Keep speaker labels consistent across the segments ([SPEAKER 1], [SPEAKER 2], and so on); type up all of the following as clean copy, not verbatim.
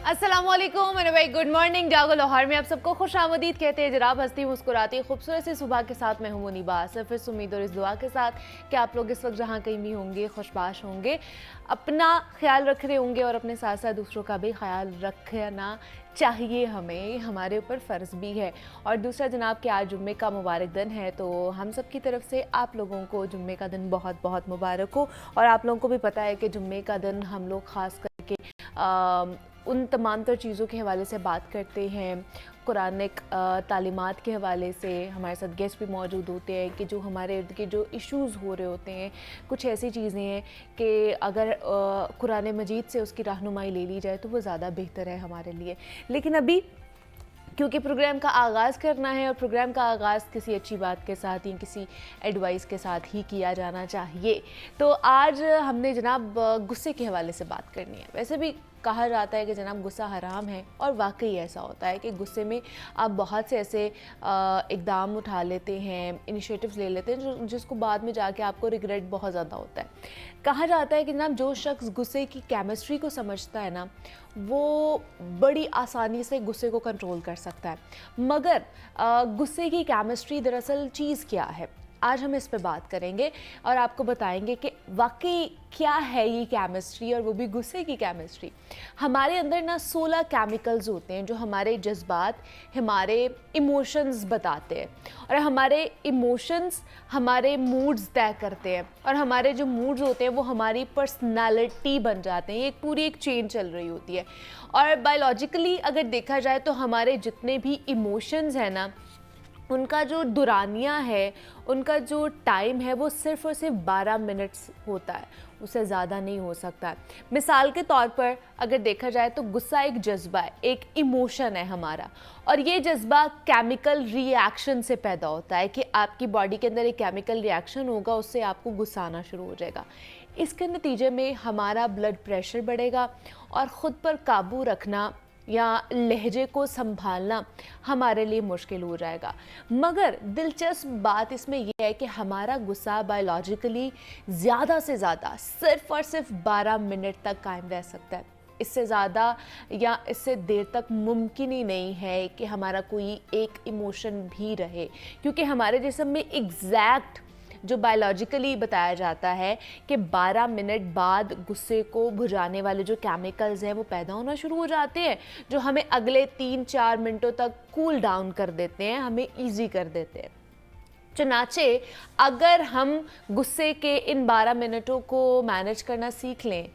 [SPEAKER 1] अस्सलामुअलैकुम मेरे भाई, गुड मॉर्निंग। जागो लाहौर में आप सबको खुश आमदीद कहते हैं जनाब। हंसती मुस्कुराती खूबसूरत सी सुबह के साथ मैं हूं मुनीबा। सिर्फ इस उम्मीद और इस दुआ के साथ कि आप लोग इस वक्त जहां कहीं भी होंगे खुशबाश होंगे, अपना ख्याल रख रहे होंगे और अपने साथ साथ दूसरों का भी ख्याल रखना चाहिए हमें, हमारे ऊपर फ़र्ज़ भी है। और दूसरा जनाब कि आज जुम्मे का मुबारक दिन है, तो हम सब की तरफ से आप लोगों को जुम्मे का दिन बहुत बहुत मुबारक हो। और आप लोगों को भी पता है कि जुम्मे का दिन हम लोग ख़ास करके उन तमाम तर चीज़ों के हवाले से बात करते हैं, कुरानिक तालीमात के हवाले से। हमारे साथ गेस्ट भी मौजूद होते हैं कि जो हमारे इर्द गिर्द जो इश्यूज़ हो रहे होते हैं, कुछ ऐसी चीज़ें हैं कि अगर कुरान मजीद से उसकी रहनुमाई ले ली जाए तो वो ज़्यादा बेहतर है हमारे लिए। लेकिन अभी क्योंकि प्रोग्राम का आगाज़ करना है और प्रोग्राम का आगाज़ किसी अच्छी बात के साथ या किसी एडवाइस के साथ ही किया जाना चाहिए, तो आज हमने जनाब गुस्से के हवाले से बात करनी है। वैसे भी कहा जाता है कि जनाब गुस्सा हराम है, और वाकई ऐसा होता है कि गुस्से में आप बहुत से ऐसे इक़दाम उठा लेते हैं, इनिशिएटिव्स ले लेते हैं जिसको बाद में जाके आपको रिग्रेट बहुत ज़्यादा होता है। कहा जाता है कि जनाब जो शख्स गुस्से की केमिस्ट्री को समझता है ना, वो बड़ी आसानी से गुस्से को कंट्रोल कर सकता है। मगर गुस्से की केमिस्ट्री दरअसल चीज़ क्या है, आज हम इस पे बात करेंगे और आपको बताएंगे कि वाकई क्या है ये केमिस्ट्री, और वो भी गुस्से की केमिस्ट्री। हमारे अंदर ना 16 केमिकल्स होते हैं जो हमारे जज्बात, हमारे इमोशंस बताते हैं, और हमारे इमोशंस हमारे मूड्स तय करते हैं, और हमारे जो मूड्स होते हैं वो हमारी पर्सनालिटी बन जाते हैं। ये एक पूरी एक चेन चल रही होती है। और बायोलॉजिकली अगर देखा जाए तो हमारे जितने भी इमोशंस हैं ना, उनका जो दुरानिया है, उनका जो टाइम है, वो सिर्फ़ और सिर्फ 12 मिनट्स होता है, उससे ज़्यादा नहीं हो सकता है। मिसाल के तौर पर अगर देखा जाए तो गुस्सा एक जज्बा है, एक इमोशन है हमारा, और ये जज्बा केमिकल रिएक्शन से पैदा होता है कि आपकी बॉडी के अंदर एक केमिकल रिएक्शन होगा, उससे आपको गुस्सा आना शुरू हो जाएगा। इसके नतीजे में हमारा ब्लड प्रेशर बढ़ेगा और ख़ुद पर काबू रखना या लहजे को संभालना हमारे लिए मुश्किल हो जाएगा। मगर दिलचस्प बात इसमें यह है कि हमारा गुस्सा बायोलॉजिकली ज़्यादा से ज़्यादा सिर्फ़ और सिर्फ 12 मिनट तक कायम रह सकता है। इससे ज़्यादा या इससे देर तक मुमकिन ही नहीं है कि हमारा कोई एक इमोशन भी रहे, क्योंकि हमारे जिस्म में एग्जैक्ट जो बायोलॉजिकली बताया जाता है कि 12 मिनट बाद गुस्से को भुजाने वाले जो केमिकल्स हैं वो पैदा होना शुरू हो जाते हैं, जो हमें अगले 3-4 मिनटों तक कूल डाउन कर देते हैं, हमें ईजी कर देते हैं। चुनाचे अगर हम गुस्से के इन 12 मिनटों को मैनेज करना सीख लें,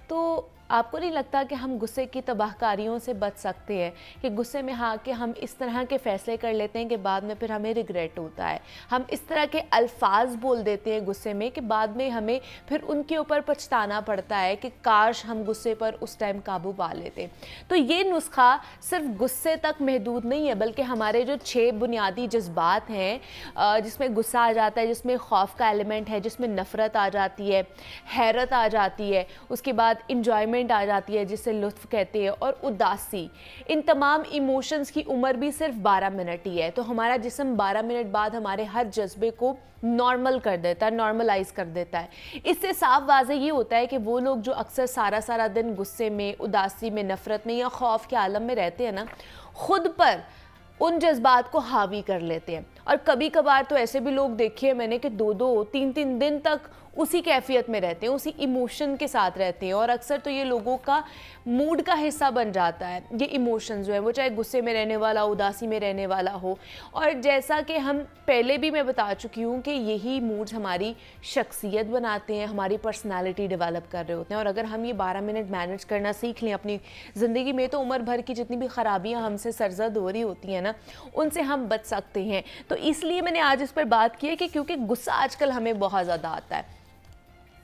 [SPEAKER 1] तो आपको नहीं लगता कि हम गुस्से की तबाहकारियों से बच सकते हैं? कि गुस्से में हाँ कि हम इस तरह के फ़ैसले कर लेते हैं कि बाद में फिर हमें रिग्रेट होता है। हम इस तरह के अल्फाज बोल देते हैं गुस्से में कि बाद में हमें फिर उनके ऊपर पछताना पड़ता है कि काश हम गुस्से पर उस टाइम काबू पा लेते। तो ये नुस्खा सिर्फ गुस्से तक महदूद नहीं है, बल्कि हमारे जो 6 बुनियादी जज्बात हैं, जिसमें गुस्सा आ जाता है, जिसमें खौफ का एलिमेंट है, जिसमें नफ़रत आ जाती है, हैरत आ जाती है, उसके बाद इंजॉयमेंट आ जाती है जिसे लुत्फ़ कहते हैं, और उदासी, इन तमाम इमोशंस की उम्र भी सिर्फ 12 मिनट ही है। तो हमारा जिस्म 12 मिनट बाद हमारे हर जज्बे को नॉर्मल कर देता है, नॉर्मलाइज कर देता है। इससे साफ वाज़े ये होता है कि वो लोग जो अक्सर सारा सारा दिन गुस्से में, उदासी में, नफ़रत में या खौफ के आलम में रहते हैं ना, खुद पर उन जज्बात को हावी कर लेते हैं। और कभी कभार तो ऐसे भी लोग देखे हैं मैंने कि 2-2, 3-3 दिन तक उसी कैफियत में रहते हैं, उसी इमोशन के साथ रहते हैं, और अक्सर तो ये लोगों का मूड का हिस्सा बन जाता है ये इमोशंस जो है, वो चाहे गुस्से में रहने वाला, उदासी में रहने वाला हो। और जैसा कि हम पहले भी मैं बता चुकी हूँ कि यही मूड्स हमारी शख्सियत बनाते हैं, हमारी पर्सनालिटी डेवलप कर रहे होते हैं। और अगर हम ये 12 मिनट मैनेज करना सीख लें अपनी ज़िंदगी में, तो उम्र भर की जितनी भी ख़राबियाँ हमसे सरजद हो रही होती हैं ना, उनसे हम बच सकते हैं। तो इसलिए मैंने आज इस पर बात की है कि क्योंकि गुस्सा आजकल हमें बहुत ज़्यादा आता है,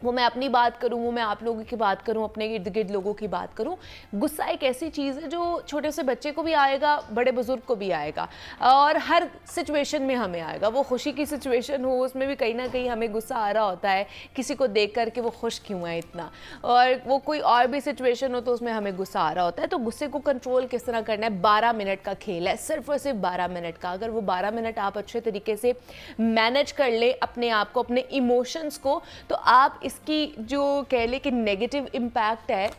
[SPEAKER 1] वो मैं अपनी बात करूँ, वो मैं आप लोगों की बात करूँ, अपने इर्द गिर्द लोगों की बात करूँ, गुस्सा एक ऐसी चीज़ है जो छोटे से बच्चे को भी आएगा, बड़े बुजुर्ग को भी आएगा, और हर सिचुएशन में हमें आएगा। वो खुशी की सिचुएशन हो, उसमें भी कहीं ना कहीं हमें गुस्सा आ रहा होता है, किसी को देख कर के वो खुश क्यों है इतना, और वो कोई और भी सिचुएशन हो तो उसमें हमें गुस्सा आ रहा होता है। तो गुस्से को कंट्रोल किस तरह करना है, 12 मिनट का खेल है, सिर्फ और सिर्फ 12 मिनट का। अगर वो 12 मिनट आप अच्छे तरीके से मैनेज कर ले अपने आप को, अपने इमोशंस को, तो आप इसकी जो कह ले कि नेगेटिव इम्पैक्ट है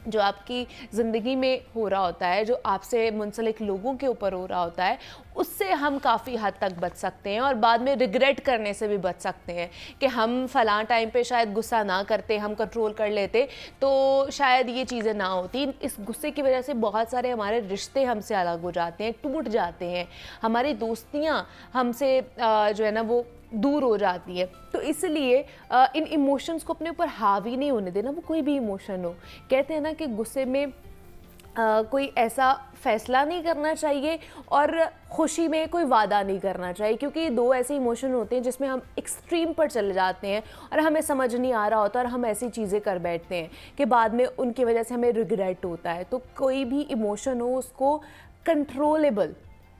[SPEAKER 1] जो आपकी ज़िंदगी में हो रहा होता है, जो आपसे मुंसलिक लोगों के ऊपर हो रहा होता है, उससे हम काफ़ी हद तक बच सकते हैं और बाद में रिग्रेट करने से भी बच सकते हैं कि हम फ़लाँ टाइम पे शायद गुस्सा ना करते, हम कंट्रोल कर लेते तो शायद ये चीज़ें ना होती। इस गुस्से की वजह से बहुत सारे हमारे रिश्ते हमसे अलग हो जाते हैं, टूट जाते हैं, हमारी दोस्तियाँ हमसे जो है ना वो दूर हो जाती है। तो इसलिए इन इमोशंस को अपने ऊपर हावी नहीं होने देना, वो कोई भी इमोशन हो। कहते हैं ना कि गुस्से में कोई ऐसा फ़ैसला नहीं करना चाहिए और खुशी में कोई वादा नहीं करना चाहिए, क्योंकि दो ऐसे इमोशन होते हैं जिसमें हम एक्सट्रीम पर चले जाते हैं और हमें समझ नहीं आ रहा होता और हम ऐसी चीज़ें कर बैठते हैं कि बाद में उनकी वजह से हमें रिग्रेट होता है। तो कोई भी इमोशन हो उसको कंट्रोलेबल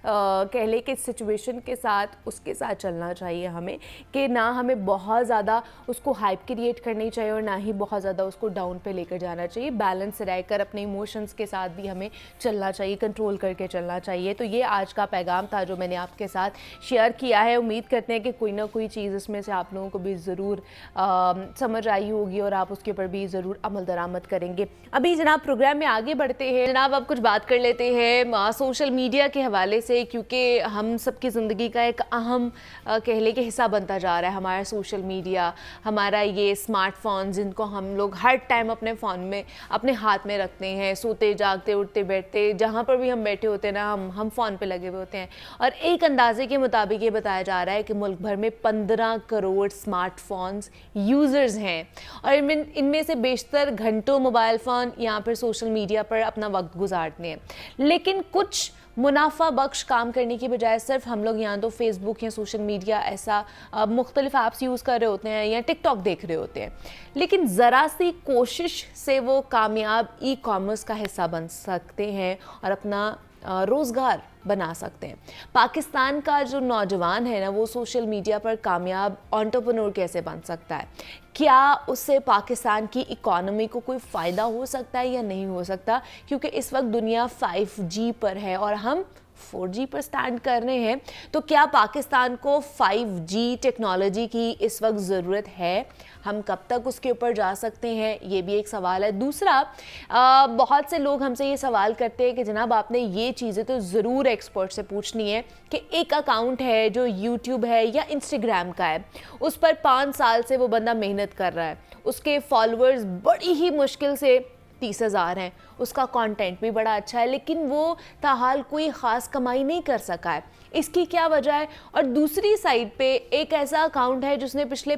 [SPEAKER 1] कह ले कि सिचुएशन के साथ उसके साथ चलना चाहिए हमें, कि ना हमें बहुत ज़्यादा उसको हाइप क्रिएट करनी चाहिए और ना ही बहुत ज़्यादा उसको डाउन पे लेकर जाना चाहिए। बैलेंस रहकर अपने इमोशंस के साथ भी हमें चलना चाहिए, कंट्रोल करके चलना चाहिए। तो ये आज का पैगाम था जो मैंने आपके साथ शेयर किया है। उम्मीद करते हैं कि कोई ना कोई चीज़ इसमें से आप लोगों को भी ज़रूर समझ आई होगी और आप उसके ऊपर भी ज़रूर अमल दरामद करेंगे। अभी जनाब प्रोग्राम में आगे बढ़ते हैं। जनाब अब कुछ बात कर लेते हैं सोशल मीडिया के हवाले से, क्योंकि हम सबकी ज़िंदगी का एक अहम कह ले कि हिस्सा बनता जा रहा है हमारा सोशल मीडिया, हमारा ये स्मार्टफोन जिनको हम लोग हर टाइम अपने फ़ोन में अपने हाथ में रखते हैं, सोते जागते उठते बैठते जहाँ पर भी हम बैठे होते हैं ना हम फ़ोन पे लगे हुए होते हैं। और एक अंदाजे के मुताबिक ये बताया जा रहा है कि मुल्क भर में 15 करोड़ स्मार्टफोन्स यूज़र्स हैं और इनमें से बेशतर घंटों मोबाइल फ़ोन यहाँ पर सोशल मीडिया पर अपना वक्त गुजारते हैं। लेकिन कुछ मुनाफा बख्श काम करने की बजाय सिर्फ हम लोग यहाँ तो फेसबुक या सोशल मीडिया ऐसा मुख्तलिफ ऐप्स यूज़ कर रहे होते हैं या टिकटॉक देख रहे होते हैं, लेकिन ज़रा सी कोशिश से वो कामयाब ई कॉमर्स का हिस्सा बन सकते हैं और अपना रोज़गार बना सकते हैं। पाकिस्तान का जो नौजवान है ना वो सोशल मीडिया पर कामयाब एंटरप्रेन्योर कैसे बन सकता है? क्या उससे पाकिस्तान की इकोनॉमी को कोई फ़ायदा हो सकता है या नहीं हो सकता? क्योंकि इस वक्त दुनिया 5G पर है और हम 4G पर स्टैंड कर रहे हैं। तो क्या पाकिस्तान को 5G टेक्नोलॉजी की इस वक्त ज़रूरत है? हम कब तक उसके ऊपर जा सकते हैं, ये भी एक सवाल है। दूसरा, बहुत से लोग हमसे ये सवाल करते हैं कि जनाब आपने ये चीज़ें तो ज़रूर एक्सपर्ट से पूछनी है कि एक अकाउंट है जो यूट्यूब है या इंस्टाग्राम का है, उस पर 5 साल से वो बंदा मेहनत कर रहा है, उसके फॉलोअर्स बड़ी ही मुश्किल से 30,000 हैं, उसका कंटेंट भी बड़ा अच्छा है, लेकिन वो ताहाल कोई ख़ास कमाई नहीं कर सका है। इसकी क्या वजह है? और दूसरी साइड पे एक ऐसा अकाउंट है जिसने पिछले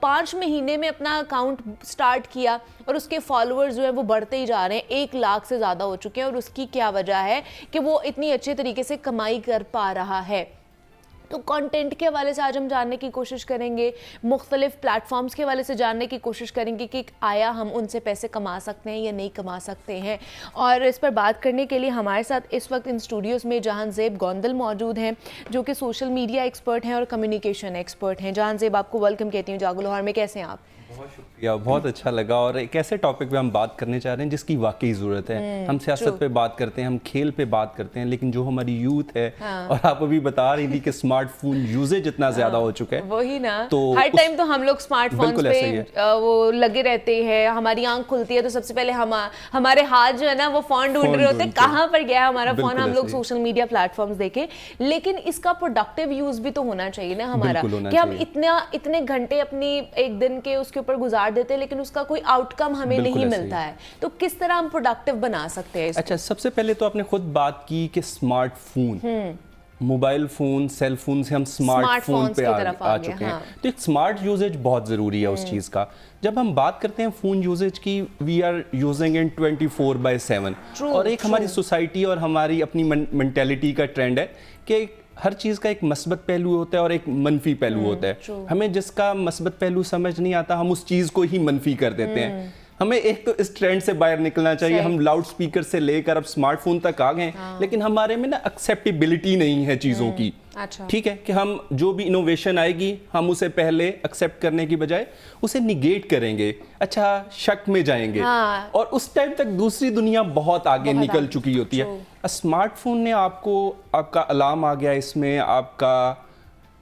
[SPEAKER 1] 5 महीने में अपना अकाउंट स्टार्ट किया और उसके फॉलोअर्स जो है वो बढ़ते ही जा रहे हैं, 1 लाख से ज़्यादा हो चुके हैं। और उसकी क्या वजह है कि वो इतनी अच्छे तरीके से कमाई कर पा रहा है? तो कंटेंट के हवाले से आज हम जानने की कोशिश करेंगे, मुख्तलिफ प्लेटफॉर्म्स के हवाले से जानने की कोशिश करेंगे कि आया हम उनसे पैसे कमा सकते हैं या नहीं कमा सकते हैं। और इस पर बात करने के लिए हमारे साथ इस वक्त इन स्टूडियोज़ में जहांज़ेब गोंदल मौजूद हैं, जो कि सोशल मीडिया एक्सपर्ट हैं और कम्युनिकेशन एक्सपर्ट हैं। जहांज़ेब, आपको वेलकम कहती हूँ जागो लाहौर में। कैसे हैं आप?
[SPEAKER 2] बहुत शुक्रिया, बहुत अच्छा लगा। और एक ऐसे टॉपिक पे हम बात करने चाह रहे हैं जिसकी वाकई ज़रूरत है। हम सियासत पे बात करते हैं, हम खेल पे बात करते हैं, लेकिन जो हमारी यूथ है, और आप अभी बता रही थी कि स्मार्टफोन यूजेज इतना ज़्यादा हो चुका है,
[SPEAKER 1] वही ना,
[SPEAKER 2] तो
[SPEAKER 1] हर टाइम तो हम लोग स्मार्टफोन पे वो लगे रहते हैं। हमारी आंख खुलती है तो सबसे पहले हमारे हाथ जो है ना वो फ़ोन ढूंढ रहे होते हैं, कहाँ पर गया हमारा फ़ोन। हम लोग सोशल मीडिया प्लेटफॉर्म्स देखें, लेकिन इसका प्रोडक्टिव यूज़ भी तो होना चाहिए ना हमारा, कि हम इतने घंटे अपनी एक दिन के उसके ऊपर गुजार देते हैं लेकिन उसका कोई आउटकम हमें नहीं मिलता है। तो किस तरह हम प्रोडक्टिव बना सकते हैं इसको?
[SPEAKER 2] अच्छा, सबसे पहले तो आपने खुद बात की कि smartphone, mobile phone, cell phone से हम स्मार्टफोन पे आ चुके हैं। तो एक स्मार्ट यूजेज बहुत ज़रूरी है उस चीज़ का। जब हम बात करते हैं फ़ोन यूजेज की, वी आर यूजिंग इन 24/7। और एक हमारी सोसाइटी और हमारी अपनी मेंटेलिटी का ट्रेंड है कि हर चीज़ का एक मस्बत पहलू होता है और एक मनफी पहलू होता है। हमें जिसका मस्बत पहलू समझ नहीं आता, हम उस चीज़ को ही मनफी कर देते हैं। हमें एक तो इस ट्रेंड से बाहर निकलना चाहिए। हम लाउड स्पीकर से लेकर अब स्मार्टफोन तक आ गए, लेकिन हमारे में ना एक्सेप्टेबिलिटी नहीं है चीज़ों की।
[SPEAKER 1] अच्छा।
[SPEAKER 2] ठीक है कि हम जो भी इनोवेशन आएगी हम उसे पहले एक्सेप्ट करने की बजाय उसे निगेट करेंगे, अच्छा शक में जाएंगे। और उस टाइम तक दूसरी दुनिया बहुत आगे निकल चुकी होती है। स्मार्टफोन ने आपका अलार्म आ गया, इसमें आपका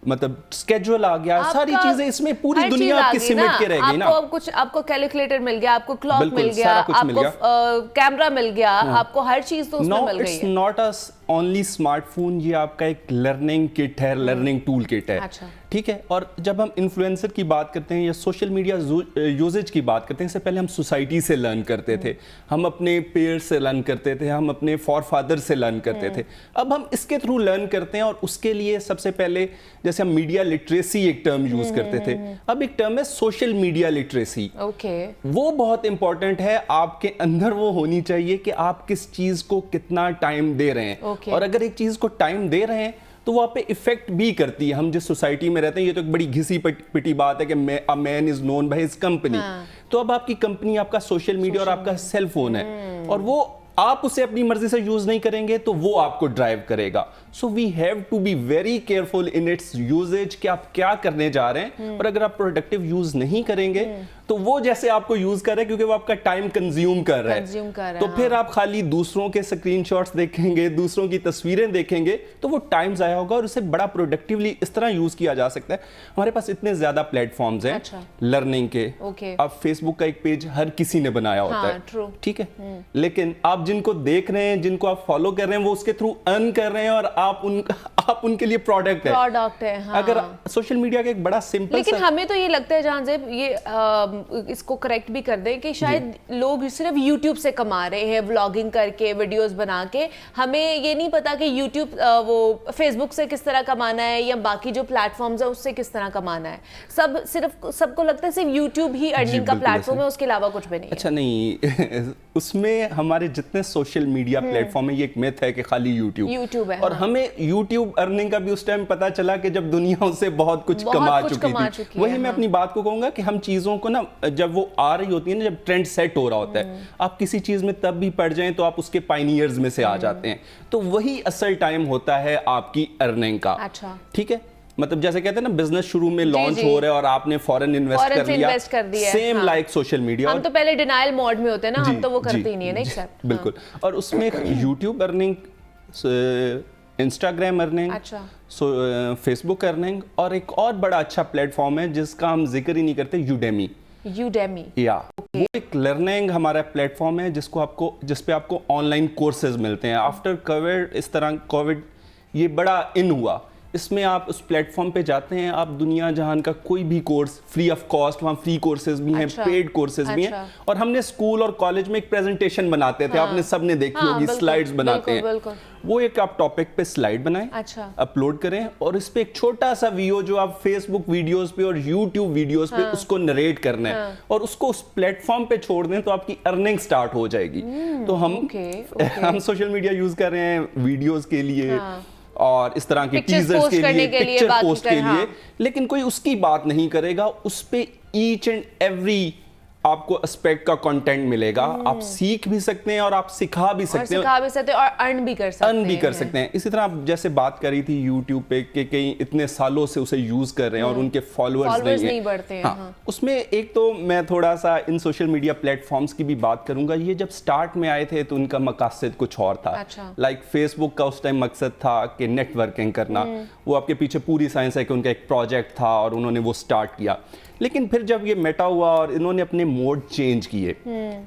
[SPEAKER 2] मतलब स्केड्यूल आ गया, सारी चीजें इसमें पूरी दुनिया आपकी सिमट के रह गई ना।
[SPEAKER 1] आपको कैलकुलेटर मिल गया, आपको क्लॉक मिल गया,
[SPEAKER 2] सारा कुछ मिल
[SPEAKER 1] आपको कैमरा मिल गया, आपको हर चीज तो उसमें मिल गई है।
[SPEAKER 2] It's not a only smartphone, ये आपका एक लर्निंग किट है, लर्निंग टूल किट है।
[SPEAKER 1] अच्छा।
[SPEAKER 2] ठीक है। और जब हम इन्फ्लुएंसर की बात करते हैं या सोशल मीडिया यूजेज की बात करते हैं, इससे पहले हम सोसाइटी से लर्न करते थे, हम अपने पेयर से लर्न करते थे, हम अपने फॉरफादर से लर्न करते थे। अब हम इसके थ्रू लर्न करते हैं और उसके लिए सबसे पहले जैसे हम मीडिया लिटरेसी एक टर्म यूज करते थे, अब एक टर्म है सोशल मीडिया लिटरेसी।
[SPEAKER 1] ओके।
[SPEAKER 2] वो बहुत इंपॉर्टेंट है, आपके अंदर वो होनी चाहिए कि आप किस चीज को कितना टाइम दे रहे हैं। और अगर एक चीज को टाइम दे रहे हैं तो वो आप पे इफेक्ट भी करती है। हम जिस सोसाइटी में रहते हैं, ये तो एक बड़ी घिसी पिटी बात है कि a man is known by his company. तो अब आपकी कंपनी आपका सोशल मीडिया और आपका सेल फोन है, और वो आप उसे अपनी मर्जी से यूज नहीं करेंगे तो वो आपको ड्राइव करेगा। So we have to be very careful in its usages कि आप क्या करने जा रहे हैं। और अगर आप प्रोडक्टिव यूज नहीं करेंगे तो वो जैसे आपको यूज कर रहे हैं, क्योंकि वो आपका टाइम कंज्यूम कर रहा है, तो फिर आप खाली दूसरों के स्क्रीनशॉट्स देखेंगे, दूसरों की तस्वीरें देखेंगे, तो वो टाइम जाया होगा। और उसे बड़ा प्रोडक्टिवली इस तरह यूज किया जा सकता है। हमारे पास इतने ज्यादा प्लेटफॉर्म्स हैं लर्निंग के। अब फेसबुक का एक पेज हर किसी ने बनाया होता है, ठीक है, लेकिन आप जिनको देख रहे हैं, जिनको आप फॉलो कर रहे हैं, वो उसके थ्रू अर्न कर रहे हैं और आप उनके लिए प्रोडक्ट है। हाँ। अगर सोशल मीडिया का एक बड़ा सिंपल,
[SPEAKER 1] लेकिन हमें तो ये लगता है जहां से ये इसको करेक्ट भी कर दें कि शायद लोग सिर्फ YouTube से कमा रहे हैं, व्लॉगिंग करके, वीडियोस बना के। हमें ये नहीं पता कि YouTube वो फेसबुक से किस तरह कमाना है या बाकी जो प्लेटफॉर्म्स है उससे किस तरह कमाना है। सबको लगता है सिर्फ YouTube ही अर्निंग का प्लेटफॉर्म है, उसके अलावा कुछ भी नहीं।
[SPEAKER 2] अच्छा, नहीं उसमें हमारे जितने सोशल मीडिया प्लेटफॉर्म है, ये एक मिथ है कि खाली YouTube है। और हमें YouTube अर्निंग का भी उस टाइम पता चला कि जब दुनिया उससे बहुत कुछ कमा चुकी थी। वही मैं अपनी बात को कहूंगा कि हम चीजों को ना, जब वो आ रही होती है ना, जब ट्रेंड सेट हो रहा होता है, आप किसी चीज में तब भी पड़ जाएं तो आप उसके पायनियर्स में से आ जाते हैं। तो वही असल टाइम होता है आपकी अर्निंग का।
[SPEAKER 1] अच्छा।
[SPEAKER 2] ठीक है, मतलब जैसे कहते हैं ना, बिजनेस शुरू में लॉन्च हो रहा है और आपने फॉरेन इन्वेस्ट कर लिया, सेम लाइक सोशल मीडिया।
[SPEAKER 1] हम तो पहले डिनायल मोड में होते हैं ना, हम तो वो करते ही नहीं है, एक्सेप्ट।
[SPEAKER 2] बिल्कुल। और उसमें YouTube earning, Instagram earning, Facebook earning, और एक और बड़ा अच्छा प्लेटफॉर्म है जिसका हम जिक्र ही नहीं करते, यूडेमी। या वो एक लर्निंग हमारा प्लेटफॉर्म है जिस पे आपको ऑनलाइन कोर्सेज मिलते हैं। आफ्टर कोविड, इस तरह कोविड ये बड़ा इन हुआ, इसमें आप उस प्लेटफॉर्म पे जाते हैं, आप दुनिया जहान का कोई भी कोर्स फ्री ऑफ कॉस्ट, वहाँ फ्री कोर्सेज भी हैं, पेड कोर्सेज भी हैं। और हमने स्कूल और कॉलेज में एक प्रेजेंटेशन बनाते थे, आपने सबने देखी होगी, स्लाइड्स बनाते हैं। वो एक आप टॉपिक पे स्लाइड बनाएं, अपलोड करें, और इस पे एक छोटा सा वीडियो जो आप फेसबुक वीडियोस पे और यूट्यूब वीडियोस पे उसको नरेट करना है और उसको उस प्लेटफॉर्म पे छोड़ दें, तो आपकी अर्निंग स्टार्ट हो जाएगी। तो हम सोशल मीडिया यूज कर रहे हैं वीडियोस के लिए और इस तरह के टीजर्स के लिए, पिक्चर पोस्ट के लिए, लेकिन कोई उसकी बात नहीं करेगा। उस पे ईच एंड एवरी आपको एस्पेक्ट का कंटेंट मिलेगा। आप सीख भी सकते हैं और आप सिखा भी सकते हैं
[SPEAKER 1] और अर्न भी कर सकते हैं।
[SPEAKER 2] इसी तरह आप जैसे बात करी थी यूट्यूब पे कि कई इतने सालों से उसे यूज कर रहे हैं और उनके फॉलोअर्स नहीं
[SPEAKER 1] बढ़ते हैं।
[SPEAKER 2] हाँ। उसमें एक तो मैं थोड़ा सा इन सोशल मीडिया प्लेटफॉर्म्स की भी बात करूंगा। ये जब स्टार्ट में आए थे तो उनका मकसद कुछ और था। लाइक फेसबुक का उस टाइम मकसद था कि नेटवर्किंग करना, वो आपके पीछे पूरी साइंस है कि उनका एक प्रोजेक्ट था और उन्होंने वो स्टार्ट किया। लेकिन फिर जब ये मेटा हुआ और इन्होंने अपने मोड चेंज किए,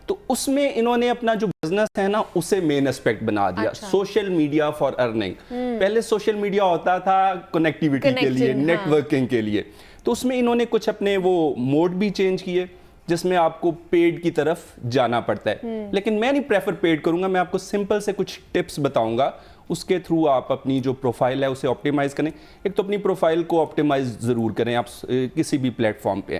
[SPEAKER 2] तो उसमें इन्होंने अपना जो बिजनेस है ना उसे मेन एस्पेक्ट बना दिया। Social media for earning. पहले सोशल मीडिया होता था कनेक्टिविटी के लिए, नेटवर्किंग के लिए, तो उसमें इन्होंने कुछ अपने वो मोड भी चेंज किए जिसमें आपको पेड की तरफ जाना पड़ता है। लेकिन मैं नहीं प्रेफर पेड करूंगा, मैं आपको सिंपल से कुछ टिप्स बताऊंगा, उसके थ्रू आप अपनी जो प्रोफाइल है उसे ऑप्टिमाइज करें। एक तो अपनी प्रोफाइल को ऑप्टिमाइज जरूर करें आप किसी भी प्लेटफॉर्म पे।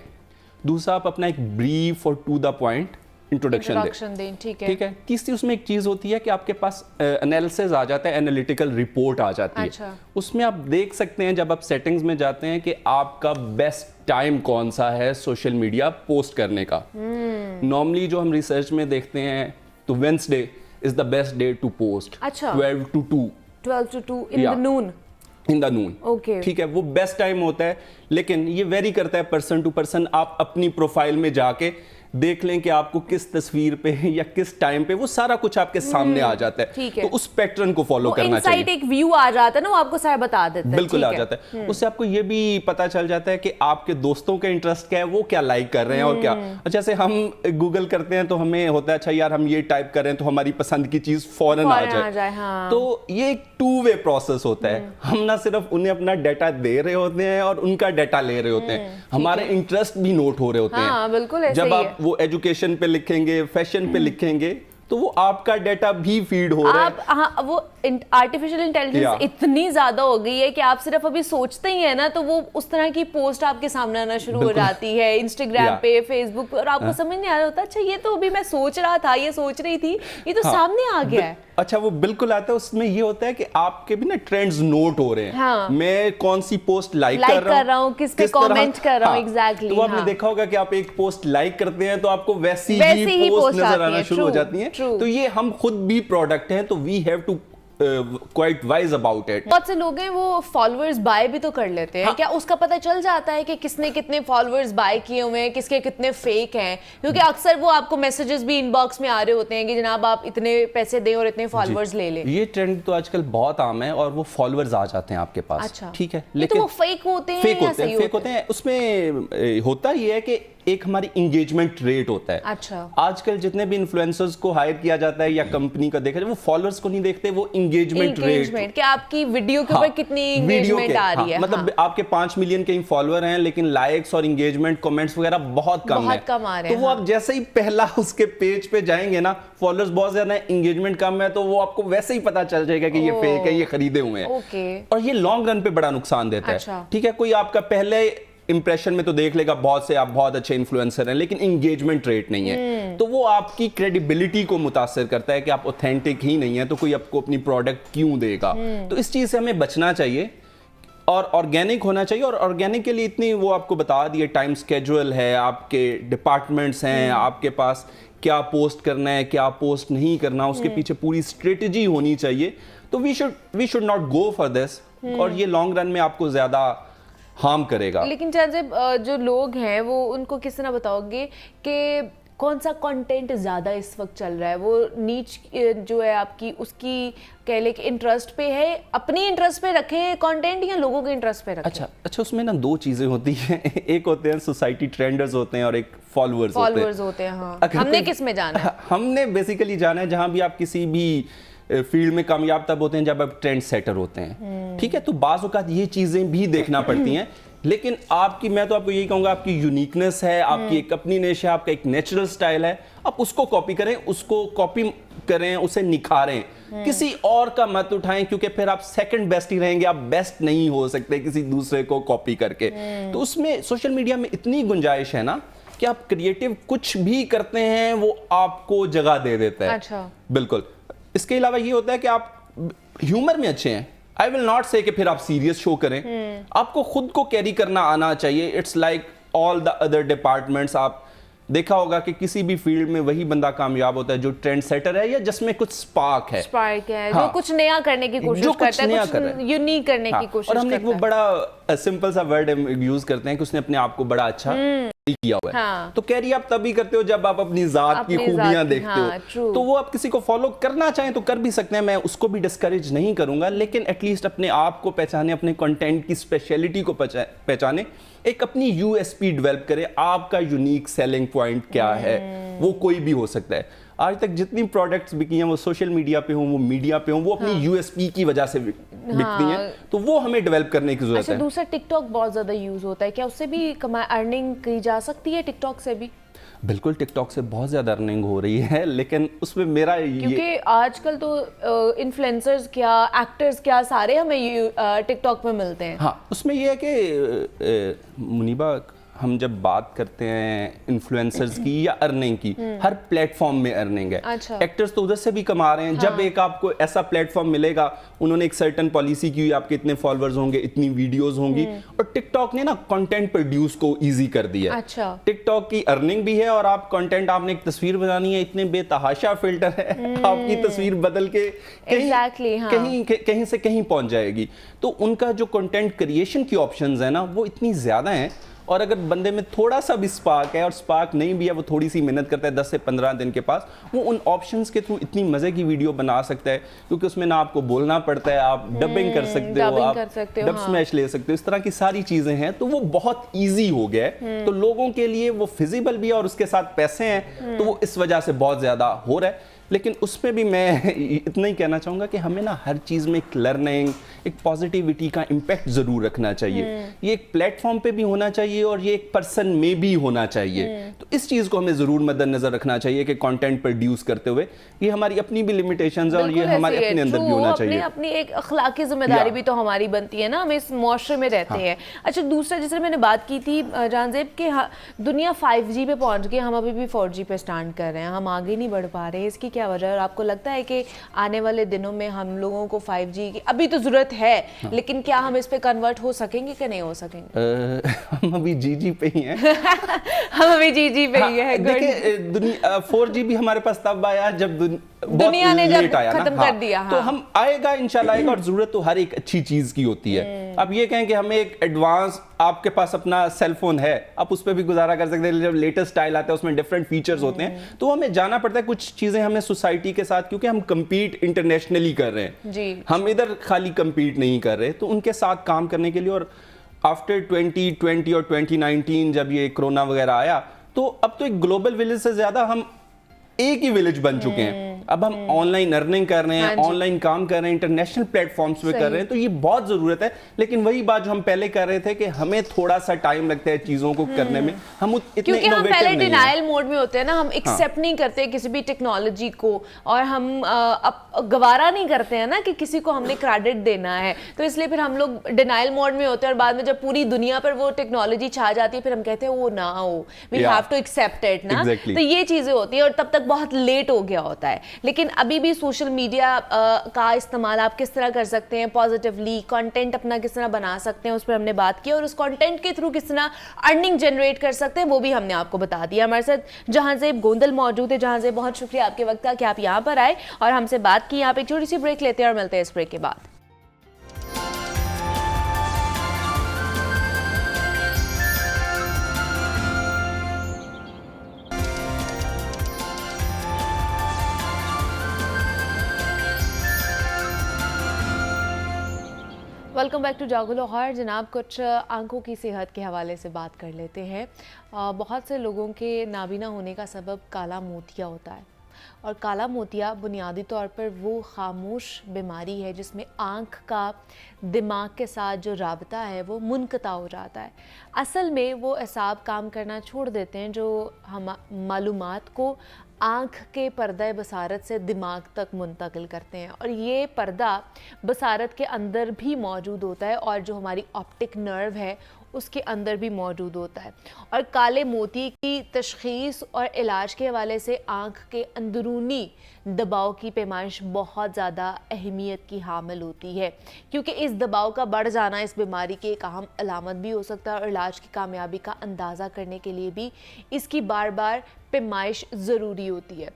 [SPEAKER 2] दूसरा, आप अपना एक ब्रीफ और टू द पॉइंट इंट्रोडक्शन दें। ठीक है। तीसरी उसमें एक चीज होती है कि आपके पास एनालिसिस आ जाता है, एनालिटिकल रिपोर्ट आ जाती है। उसमें आप देख सकते हैं जब आप सेटिंग्स में जाते हैं कि आपका बेस्ट टाइम कौन सा है सोशल मीडिया पोस्ट करने का। नॉर्मली जो हम रिसर्च में देखते हैं तो Wednesday is the best day to post. 12 to 2 in the noon.
[SPEAKER 1] Okay.
[SPEAKER 2] ठीक है, वो बेस्ट टाइम होता है, लेकिन ये वेरी करता है पर्सन टू पर्सन। आप अपनी प्रोफाइल में जाके देख लें कि आपको किस तस्वीर पे या किस टाइम पे, वो सारा कुछ आपके सामने आ जाता है। तो उस पैटर्न को फॉलो करना चाहिए।
[SPEAKER 1] एक व्यू आ जाता है ना, वो आपको सारा बता देता है।
[SPEAKER 2] बिल्कुल आ जाता है। उससे आपको ये भी पता चल जाता है कि आपके दोस्तों के इंटरेस्ट क्या है, वो क्या लाइक कर रहे हैं और क्या। जैसे हम गूगल करते हैं तो हमें होता है अच्छा यार हम ये टाइप कर रहे हैं तो हमारी पसंद की चीज फौरन आ जाए।
[SPEAKER 1] हाँ।
[SPEAKER 2] तो ये एक टू वे प्रोसेस होता है। हम ना सिर्फ उन्हें अपना डाटा दे रहे होते हैं और उनका डाटा ले रहे होते हैं, हमारे इंटरेस्ट भी नोट हो रहे होते हैं।
[SPEAKER 1] बिल्कुल ऐसे
[SPEAKER 2] जब
[SPEAKER 1] ही
[SPEAKER 2] आप वो एजुकेशन पे लिखेंगे, फैशन पे लिखेंगे, तो वो आपका डाटा भी फीड हो रहा है।
[SPEAKER 1] हाँ, वो आर्टिफिशियल इंटेलिजेंस इतनी ज्यादा हो गई है कि आप सिर्फ अभी सोचते ही है ना, तो वो उस तरह की पोस्ट आपके सामने आना शुरू हो जाती है इंस्टाग्राम पे, फेसबुक पे, और आपको समझ नहीं आ रहा होता अच्छा ये तो अभी मैं सोच रहा था, ये सोच रही थी, ये तो सामने आ गया है।
[SPEAKER 2] अच्छा, वो बिल्कुल आता है। उसमें ये होता है कि आपके भी ना ट्रेंड्स नोट हो रहे हैं।
[SPEAKER 1] हाँ।
[SPEAKER 2] मैं कौन सी पोस्ट लाइक कर रहा हूँ,
[SPEAKER 1] किस पे कमेंट कर रहा हूँ। एग्जैक्टली।
[SPEAKER 2] तो आपने देखा होगा कि आप एक पोस्ट लाइक करते हैं तो आपको वैसी ही पोस्ट नजर आना शुरू हो जाती है। तो ये हम खुद भी प्रोडक्ट हैं, तो we have to quite wise about it.
[SPEAKER 1] बहुत से लोग हैं वो फॉलोअर्स बाय भी तो कर लेते हैं। हाँ। क्या उसका पता चल जाता है कि किसने कितने फॉलोअर्स बाय किए हुए हैं, किसके कितने फेक हैं? क्योंकि अक्सर वो आपको मैसेजेस भी इनबॉक्स में आ रहे होते हैं कि जनाब आप इतने पैसे दें और इतने फॉलोअर्स ले लें।
[SPEAKER 2] ये ट्रेंड तो आजकल बहुत आम है और वो फॉलोअर्स आ जाते हैं आपके पास।
[SPEAKER 1] अच्छा।
[SPEAKER 2] ठीक है,
[SPEAKER 1] लेकिन तो वो फेक होते हैं,
[SPEAKER 2] फेक होते हैं। उसमें होता ये है कि एक हमारी इंगेजमेंट रेट होता है।
[SPEAKER 1] अच्छा।
[SPEAKER 2] आजकल जितने भी इन्फ्लुएंसर्स को हायर किया जाता है या कंपनी का देखा जाए, वो फॉलोअर्स को नहीं देखते, वो इंगेजमेंट रेट
[SPEAKER 1] कि आपकी वीडियो के ऊपर कितनी इंगेजमेंट आ रही है।
[SPEAKER 2] मतलब आपके 5 मिलियन के फॉलोअर हैं लेकिन लाइक्स और इंगेजमेंट कमेंट्स वगैरह बहुत कम है।
[SPEAKER 1] तो
[SPEAKER 2] वो आप जैसे ही पहला उसके पेज पे जाएंगे ना, फॉलोअर्स बहुत ज्यादा है, इंगेजमेंट कम है, तो वो आपको वैसे ही पता चल जाएगा कि ये फेक है, ये खरीदे हुए हैं। और ये लॉन्ग रन पे बड़ा नुकसान देता है। ठीक है, कोई आपका पहले इंप्रेशन में तो देख लेगा बहुत से आप बहुत अच्छे इन्फ्लुएंसर हैं, लेकिन इंगेजमेंट रेट नहीं है, तो वो आपकी क्रेडिबिलिटी को मुतासिर करता है कि आप ऑथेंटिक ही नहीं है, तो कोई आपको अपनी प्रोडक्ट क्यों देगा। तो इस चीज से हमें बचना चाहिए और ऑर्गेनिक होना चाहिए। और ऑर्गेनिक के लिए इतनी वो आपको बता दिए, टाइम स्केड्यूल है, आपके डिपार्टमेंट्स हैं, आपके पास क्या पोस्ट करना है, क्या पोस्ट नहीं करना, उसके पीछे पूरी स्ट्रेटजी होनी चाहिए। तो we should not go for this, और ये लॉन्ग रन में आपको ज्यादा हार्म करेगा।
[SPEAKER 1] लेकिन जो लोग हैं वो उनको किस तरह बताओगे कि कौन सा कंटेंट ज़्यादा इस वक्त चल रहा है? वो नीच जो है आपकी, उसकी कह ले कि इंटरेस्ट पे है, अपनी इंटरेस्ट पे रखें कंटेंट या लोगों के इंटरेस्ट पे रखें?
[SPEAKER 2] अच्छा, उसमें ना दो चीज़ें होती हैं। एक होते हैं सोसाइटी ट्रेंडर्स होते हैं और एक फॉलोअर्स होते हैं।
[SPEAKER 1] हाँ। हमने किस में जाना है?
[SPEAKER 2] हमने बेसिकली जाना है जहाँ भी आप किसी भी फील्ड में कामयाब तब होते हैं जब आप ट्रेंड सेटर होते हैं। ठीक है, तो बाज़ औक़ात ये चीज़ें भी देखना पड़ती हैं, लेकिन मैं तो आपको यही कहूंगा, आपकी यूनिकनेस है, आपकी एक अपनी निश है, आपका एक नेचुरल स्टाइल है, आप उसको कॉपी करें, उसको कॉपी करें, उसे निखारें, किसी और का मत उठाएं, क्योंकि फिर आप सेकंड बेस्ट ही रहेंगे, आप बेस्ट नहीं हो सकते किसी दूसरे को कॉपी करके। तो उसमें सोशल मीडिया में इतनी गुंजाइश है ना कि आप क्रिएटिव कुछ भी करते हैं वो आपको जगह दे देता है।
[SPEAKER 1] अच्छा।
[SPEAKER 2] बिल्कुल। इसके अलावा ये होता है कि आप ह्यूमर में अच्छे हैं, आई विल नॉट से कि फिर आप सीरियस शो करें, आपको खुद को कैरी करना आना चाहिए। It's like all the other departments. आप देखा होगा कि किसी भी फील्ड में वही बंदा कामयाब होता है जो ट्रेंड सेटर है या जिसमें कुछ स्पार्क है,
[SPEAKER 1] हाँ, जो कुछ नया करने की कोशिश करता है, कुछ यूनिक करने की कोशिश करता है।
[SPEAKER 2] और हमने एक वो बड़ा सिंपल सा वर्ड यूज करते हैं कि उसने अपने आप को बड़ा अच्छा किया हुआ है।
[SPEAKER 1] हाँ।
[SPEAKER 2] तो कैरी आप तभी करते हो जब आप अपनी जात की खूबियां देखते हो। तो वो आप किसी को फॉलो करना चाहें तो कर भी सकते हैं, मैं उसको भी डिस्करेज नहीं करूंगा, लेकिन एटलीस्ट अपने आप को पहचाने, अपने कंटेंट की स्पेशलिटी को पहचाने, एक अपनी यूएसपी डेवलप करे। आपका यूनिक सेलिंग पॉइंट क्या है, वो कोई भी हो सकता है। आज तक जितनी प्रोडक्ट्स बिकी हैं वो सोशल मीडिया पे हों, वो मीडिया पे हों, वो अपनी यूएसपी की वजह से बिकती हैं, तो वो हमें डेवलप करने की जरूरत है।
[SPEAKER 1] दूसरा टिकटॉक बहुत ज्यादा यूज होता है, क्या उससे भी अर्निंग की जा सकती है? टिकटॉक से भी?
[SPEAKER 2] बिल्कुल, टिकटॉक से बहुत ज्यादा अर्निंग हो रही है, लेकिन उसमें मेरा
[SPEAKER 1] क्योंकि आजकल तो इन्फ्लुएंसर्स क्या, एक्टर्स क्या, सारे हमें टिकटॉक पे मिलते हैं।
[SPEAKER 2] हाँ, उसमें यह है कि मुनीबा, हम जब बात करते हैं इन्फ्लुएंसर्स की या अर्निंग की, हर प्लेटफॉर्म में अर्निंग है।
[SPEAKER 1] अच्छा।
[SPEAKER 2] एक्टर्स तो उधर से भी कमा रहे हैं। हाँ। जब एक आपको ऐसा प्लेटफॉर्म मिलेगा, उन्होंने एक सर्टेन पॉलिसी की, आपके इतने फॉलोअर्स होंगे, इतनी वीडियोस होंगी, और टिकटॉक ने ना कंटेंट प्रोड्यूस को इजी कर दिया।
[SPEAKER 1] अच्छा।
[SPEAKER 2] टिकटॉक की अर्निंग भी है, और आप कंटेंट, आपने एक तस्वीर बनानी है, इतने बेतहाशा फिल्टर है, आपकी तस्वीर बदल के कहीं से कहीं पहुंच जाएगी। तो उनका जो कंटेंट क्रिएशन की ऑप्शंस है ना, वो इतनी ज्यादा हैं, और अगर बंदे में थोड़ा सा भी स्पार्क है और स्पार्क नहीं भी है, वो थोड़ी सी मेहनत करता है 10 से 15 दिन के पास, वो उन ऑप्शंस के थ्रू इतनी मजे की वीडियो बना सकता है, क्योंकि उसमें ना आपको बोलना पड़ता है, आप डबिंग कर सकते हो, आप डब स्मैश ले सकते हो, इस तरह की सारी चीजें हैं, तो वो बहुत ईजी हो गया है। तो लोगों के लिए वो फिजिबल भी है और उसके साथ पैसे हैं, तो वो इस वजह से बहुत ज्यादा हो रहा है। लेकिन उसमें भी मैं इतना ही कहना चाहूँगा कि हमें ना हर चीज़ में एक लर्निंग, एक पॉजिटिविटी का इम्पैक्ट ज़रूर रखना चाहिए। ये एक प्लेटफॉर्म पे भी होना चाहिए और ये एक पर्सन में भी होना चाहिए। तो इस चीज़ को हमें ज़रूर मद्देनजर रखना चाहिए कि कंटेंट प्रोड्यूस करते हुए ये हमारी अपनी भी लिमिटेशंस है और ये हमारे अपने अंदर भी होना चाहिए।
[SPEAKER 1] अपनी एक अखलाकी जिम्मेदारी भी तो हमारी बनती है ना, हम इस मुआशरे में रहते हैं। अच्छा, दूसरा जैसे मैंने बात की थी जानजेब कि दुनिया 5G पे पहुँच गई, हम अभी भी 4G पे स्टैंड कर रहे हैं, हम आगे नहीं बढ़ पा रहे हैं, इसकी क्या वजह है? और आपको लगता है कि आने वाले दिनों में हम लोगों को 5G की अभी तो जरूरत है, लेकिन क्या हम इस पे कन्वर्ट हो सकेंगे कि नहीं हो सकेंगे?
[SPEAKER 2] हम अभी GG पे ही हैं।
[SPEAKER 1] हम अभी GG पे ही हैं।
[SPEAKER 2] देखिए, दुनिया 4G भी हमारे पास तब आया जब
[SPEAKER 1] दुनिया ने जब खत्म कर दिया।
[SPEAKER 2] तो हम आएगा इंशाल्लाह आएगा, और जरूरत तो हर एक अच्छी चीज की होती है। अब ये कहें कि हमें एक एडवांस, आपके पास अपना सेल फोन है, आप उस पर भी गुजारा कर सकते हैं, जब लेटेस्ट स्टाइल आता है उसमें डिफरेंट फीचर्स होते हैं, तो हमें जाना पड़ता है कुछ चीजें हमें सोसाइटी के साथ, क्योंकि हम compete इंटरनेशनली कर रहे हैं
[SPEAKER 1] जी।
[SPEAKER 2] हम इधर खाली compete नहीं कर रहे, तो उनके साथ काम करने के लिए। और आफ्टर 2020 और 2019 जब ये कोरोना वगैरह आया, तो अब तो एक ग्लोबल विलेज से ज्यादा हम एक ही विलेज बन चुके हैं। अब हम ऑनलाइन अर्निंग कर रहे हैं, ऑनलाइन काम कर रहे हैं, इंटरनेशनल प्लेटफॉर्म्स पे कर रहे हैं, तो ये बहुत जरूरत है। लेकिन वही बात जो हम पहले कर रहे थे कि हमें थोड़ा सा टाइम लगता है चीजों को करने में, हम इतने
[SPEAKER 1] क्योंकि हम पहले डिनायल मोड में होते हैं ना, हम एक्सेप्ट नहीं करते किसी भी टेक्नोलॉजी को, और हम गवारा नहीं करते हैं ना कि किसी को हमने क्रेडिट देना है, तो इसलिए फिर हम लोग डिनायल मोड में होते हैं। और बाद में जब पूरी दुनिया पर वो टेक्नोलॉजी छा जाती है, फिर हम कहते हैं वो ना हो, we have to accept it ना। तो ये चीजें होती है और तब तक बहुत लेट हो गया होता है। लेकिन अभी भी सोशल मीडिया का इस्तेमाल आप किस तरह कर सकते हैं पॉजिटिवली, कंटेंट अपना किस तरह बना सकते हैं, उस पर हमने बात की, और उस कंटेंट के थ्रू किस तरह अर्निंग जनरेट कर सकते हैं वो भी हमने आपको बता दिया। हमारे साथ जहांजेब गोंदल मौजूद है। जहांजेब, बहुत शुक्रिया आपके वक्त का कि आप यहाँ पर आए और हमसे बात की। यहाँ पे एक छोटी सी ब्रेक लेते हैं और मिलते हैं इस ब्रेक के बाद। वेलकम बैक टू जागो लाहौर। जनाब, कुछ आंखों की सेहत के हवाले से बात कर लेते हैं। बहुत से लोगों के नाबीना होने का सबब काला मोतिया होता है, और काला मोतिया बुनियादी तौर पर वो खामोश बीमारी है जिसमें आँख का दिमाग के साथ जो राबता है वो मुनक़ता हो जाता है। असल में वो असाब काम करना छोड़ देते हैं जो हम मालूमात को आँख के पर्दा बसारत से दिमाग तक मुंतकिल करते हैं, और ये पर्दा बसारत के अंदर भी मौजूद होता है और जो हमारी ऑप्टिक नर्व है उसके अंदर भी मौजूद होता है। और काले मोती की तशख़ीस और इलाज के हवाले से आँख के अंदरूनी दबाव की पैमाइश बहुत ज़्यादा अहमियत की हामिल होती है, क्योंकि इस दबाव का बढ़ जाना इस बीमारी की एक अहम अलामत भी हो सकता है, और इलाज की कामयाबी का अंदाज़ा करने के लिए भी इसकी बार बार पैमाइश ज़रूरी होती है।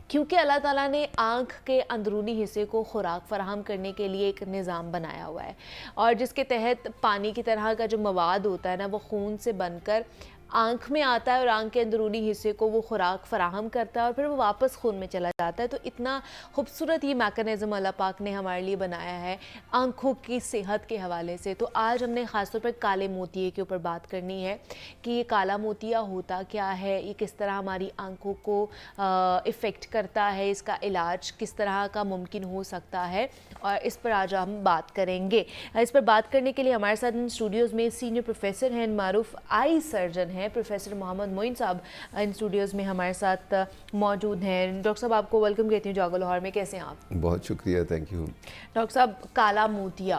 [SPEAKER 1] क्योंकि अल्लाह ताला ने आँख के अंदरूनी हिस्से को खुराक फराहम करने के लिए एक निज़ाम बनाया हुआ है, और जिसके तहत पानी की तरह का जो मवाद होता है ना, वो खून से बनकर आँख में आता है और आँख के अंदरूनी हिस्से को वो खुराक फराहम करता है और फिर वो वापस खून में चला जाता है। तो इतना खूबसूरत ये मैकेनिज़्म अल्लाह पाक ने हमारे लिए बनाया है आँखों की सेहत के हवाले से। तो आज हमने ख़ासतौर पर काले मोतिये के ऊपर बात करनी है कि ये काला मोतिया होता क्या है, ये किस तरह हमारी आँखों को इफ़ेक्ट करता है, इसका इलाज किस तरह का मुमकिन हो सकता है, और इस पर आज हम बात करेंगे। इस पर बात करने के लिए हमारे साथ इन स्टूडियोज़ में सीनियर प्रोफेसर हैं, मारूफ आई सर्जन हैं, प्रोफेसर मोहम्मद मोइन साहब इन स्टूडियोज़ में हमारे साथ मौजूद हैं। डॉक्टर साहब, आपको वेलकम कहती हूँ जागो लाहौर में। कैसे हैं आप?
[SPEAKER 3] बहुत शुक्रिया, थैंक यू।
[SPEAKER 1] डॉक्टर साहब, काला मोतिया,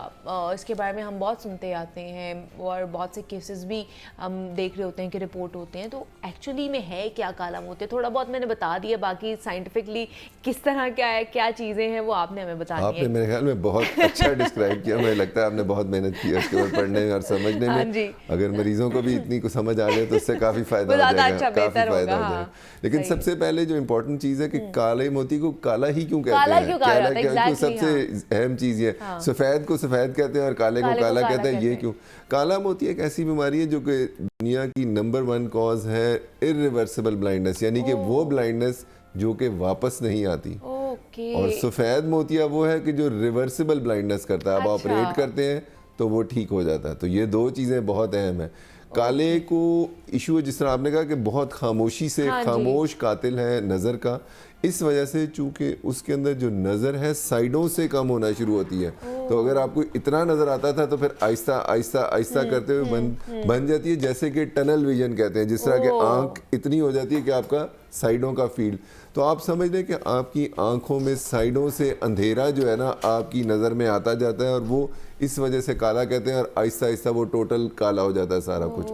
[SPEAKER 1] इसके बारे में हम बहुत सुनते आते हैं और बहुत से केसेस भी हम देख रहे होते हैं कि रिपोर्ट होते हैं, तो एक्चुअली में है क्या काला मोतिया? थोड़ा बहुत मैंने बता दिया, बाकी साइंटिफिकली किस तरह क्या है, क्या चीज़ें हैं, वो आपने हमें बतानी है।
[SPEAKER 3] आपने मेरे ख्याल में बहुत अच्छा डिस्क्राइब किया। मुझे लगता है आपने बहुत मेहनत की है उसके ऊपर पढ़ने में और समझने में। अगर मरीजों को भी इतनी कुछ समझ आ जाए तो उससे काफ़ी फ़ायदा
[SPEAKER 1] वो
[SPEAKER 3] हो
[SPEAKER 1] ज़्यादा
[SPEAKER 3] जाएगा,
[SPEAKER 1] अच्छा,
[SPEAKER 3] काफ़ी
[SPEAKER 1] बेहतर
[SPEAKER 3] फ़ायदा
[SPEAKER 1] होगा,
[SPEAKER 3] हो
[SPEAKER 1] हाँ,
[SPEAKER 3] जाएगा। लेकिन
[SPEAKER 1] सही।
[SPEAKER 3] सबसे पहले जो इम्पोर्टेंट चीज़ है कि काले मोती को काला ही क्यों कहते
[SPEAKER 1] काला
[SPEAKER 3] हैं,
[SPEAKER 1] क्यों कहा जाता है?
[SPEAKER 3] क्यों
[SPEAKER 1] Exactly,
[SPEAKER 3] सबसे अहम चीज़ ये
[SPEAKER 1] हाँ।
[SPEAKER 3] सफ़ेद को सफ़ेद कहते हैं और काले को काला कहते हैं, ये
[SPEAKER 1] हैं।
[SPEAKER 3] क्यों? काला मोती एक ऐसी बीमारी है जो कि दुनिया की नंबर 1 कॉज है इरिवर्सिबल ब्लाइंडनेस, यानी कि वो ब्लाइंडनेस जो कि वापस नहीं आती।
[SPEAKER 1] ओके।
[SPEAKER 3] और सफ़ेद मोतिया वो है कि जो रिवर्सिबल ब्लाइंडनेस करता है, आप
[SPEAKER 1] अच्छा।
[SPEAKER 3] ऑपरेट करते हैं तो वो ठीक हो जाता है। तो ये दो चीज़ें बहुत अहम है। काले को इशू है, जिस तरह आपने कहा कि बहुत खामोशी से,
[SPEAKER 1] हाँ जी।
[SPEAKER 3] खामोश कातिल है नज़र का, इस वजह से चूंकि उसके अंदर जो नज़र है साइडों से कम होना शुरू होती है। तो अगर आपको इतना नज़र आता था तो फिर आहिस्ता आहिस्ता आहिस्ता करते हुए बन जाती है, जैसे कि टनल विजन कहते हैं, जिस तरह के आंख इतनी हो जाती है कि आपका साइडों का फील्ड, तो आप समझ लें कि आपकी आंखों में साइडों से अंधेरा जो है ना आपकी नज़र में आता जाता है, और वो इस वजह से काला कहते हैं, और आहिस्ता आहिस्ता वो टोटल काला हो जाता है सारा कुछ।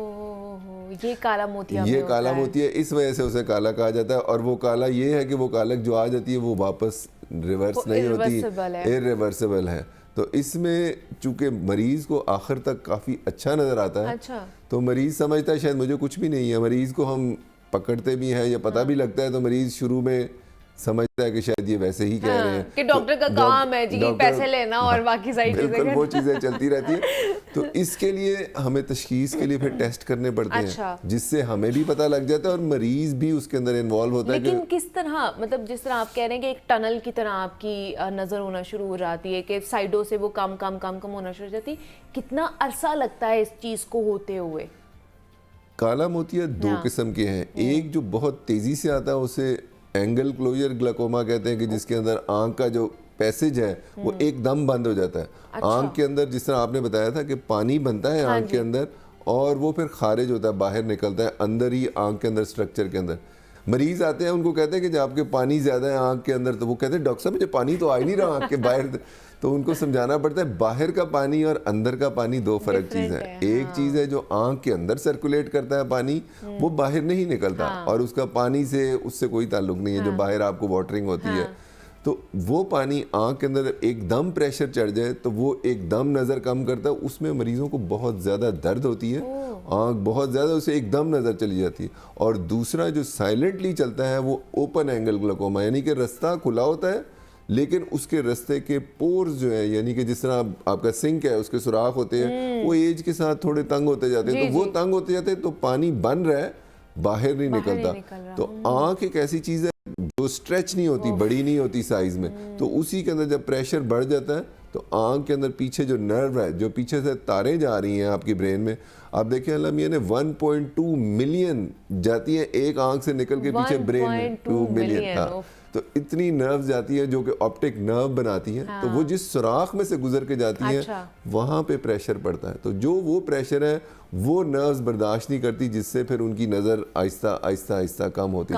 [SPEAKER 1] ये काला मोतिया
[SPEAKER 3] ये
[SPEAKER 1] में
[SPEAKER 3] काला
[SPEAKER 1] होता है।
[SPEAKER 3] मोती है, इस वजह से उसे काला कहा जाता है। और वो काला ये है कि वो कालक जो आ जाती है वो वापस रिवर्स
[SPEAKER 1] वो
[SPEAKER 3] नहीं होती,
[SPEAKER 1] irreversible है।
[SPEAKER 3] इरिवर्सिबल है। तो इसमें चूंकि मरीज को आखिर तक काफ़ी अच्छा नज़र आता है,
[SPEAKER 1] अच्छा।
[SPEAKER 3] तो मरीज समझता है शायद मुझे कुछ भी नहीं है। मरीज को हम पकड़ते भी हैं या पता भी लगता है तो मरीज शुरू में समझता है कि शायद ये वैसे ही कह रहे हैं
[SPEAKER 1] कि डॉक्टर का काम है जी पैसे लेना और बाकी सारी चीजें
[SPEAKER 3] बिल्कुल वो
[SPEAKER 1] करना।
[SPEAKER 3] चीज़ें चलती रहती हैं। तो इसके लिए हमें तशखीस के लिए फिर टेस्ट करने पड़ते
[SPEAKER 1] अच्छा।
[SPEAKER 3] हैं, जिससे हमें भी पता लग जाता है और मरीज भी उसके अंदर इन्वॉल्व होता है
[SPEAKER 1] लेकिन
[SPEAKER 3] कि
[SPEAKER 1] किस तरह, मतलब जिस तरह आप कह रहे हैं कि एक टनल की तरह आपकी नजर होना शुरू हो जाती है कि साइडों से वो कम कम कम कम होना शुरू हो जाती है, कितना अरसा लगता है इस चीज को होते हुए?
[SPEAKER 3] काला मोतिया दो
[SPEAKER 1] हाँ।
[SPEAKER 3] किस्म के हैं। एक जो बहुत तेज़ी से आता है उसे एंगल क्लोजर ग्लाकोमा कहते हैं, कि जिसके अंदर आंख का जो पैसेज है वो एकदम बंद हो जाता है।
[SPEAKER 1] अच्छा।
[SPEAKER 3] आंख के अंदर जिस तरह आपने बताया था कि पानी बनता है
[SPEAKER 1] हाँ
[SPEAKER 3] आंख के अंदर, और वो फिर खारिज होता है, बाहर निकलता है अंदर ही आंख के अंदर स्ट्रक्चर के अंदर। मरीज आते हैं, उनको कहते हैं कि जब आपके पानी ज़्यादा है आंख के अंदर, तो वो कहते हैं डॉक्टर साहब मुझे पानी तो आ ही नहीं रहा आंख के बाहर। तो उनको समझाना पड़ता है बाहर का पानी और अंदर का पानी दो फर्क चीज़
[SPEAKER 1] Different
[SPEAKER 3] है।
[SPEAKER 1] है,
[SPEAKER 3] एक चीज़ है जो आंख के अंदर सर्कुलेट करता है पानी, वो बाहर नहीं निकलता, और उसका पानी से उससे कोई ताल्लुक नहीं है जो बाहर आपको वाटरिंग होती है। तो वो पानी आंख के अंदर एकदम प्रेशर चढ़ जाए तो वो एकदम नज़र कम करता है, उसमें मरीजों को बहुत ज़्यादा दर्द होती है, आंख बहुत ज़्यादा उसे एकदम नज़र चली जाती है। और दूसरा जो साइलेंटली चलता है वो ओपन एंगल ग्लाकोमा, यानी कि रास्ता खुला होता है लेकिन उसके रास्ते के पोर्स जो है, यानी कि जिस तरह आपका सिंक है उसके सुराख होते हैं, वो एज के साथ थोड़े तंग होते जाते हैं। तो वो तंग होते जाते हैं तो पानी बन रहा है, बाहर नहीं निकलता। तो आंख एक ऐसी चीज़ है जो स्ट्रेच नहीं होती, बड़ी नहीं होती साइज में, तो उसी के अंदर जब प्रेशर बढ़ जाता है तो आंख के अंदर पीछे जो नर्व है, जो पीछे से तारें जा रही हैं आपकी ब्रेन में, आप देखिए अल्लाह मियां ने 1.2 मिलियन जाती है एक आंख से निकल के पीछे ब्रेन में, 2 मिलियन। हाँ, तो इतनी नर्व जाती है जो कि ऑप्टिक नर्व बनाती हैं। तो वो जिस सुराख में से गुजर के जाती हैं वहाँ पे प्रेशर पड़ता है। तो जो वो प्रेशर है वो नर्व्स बर्दाश्त नहीं करती, जिससे फिर उनकी नज़र आहिस्ता आहिस्ता आहिस्ता कम होती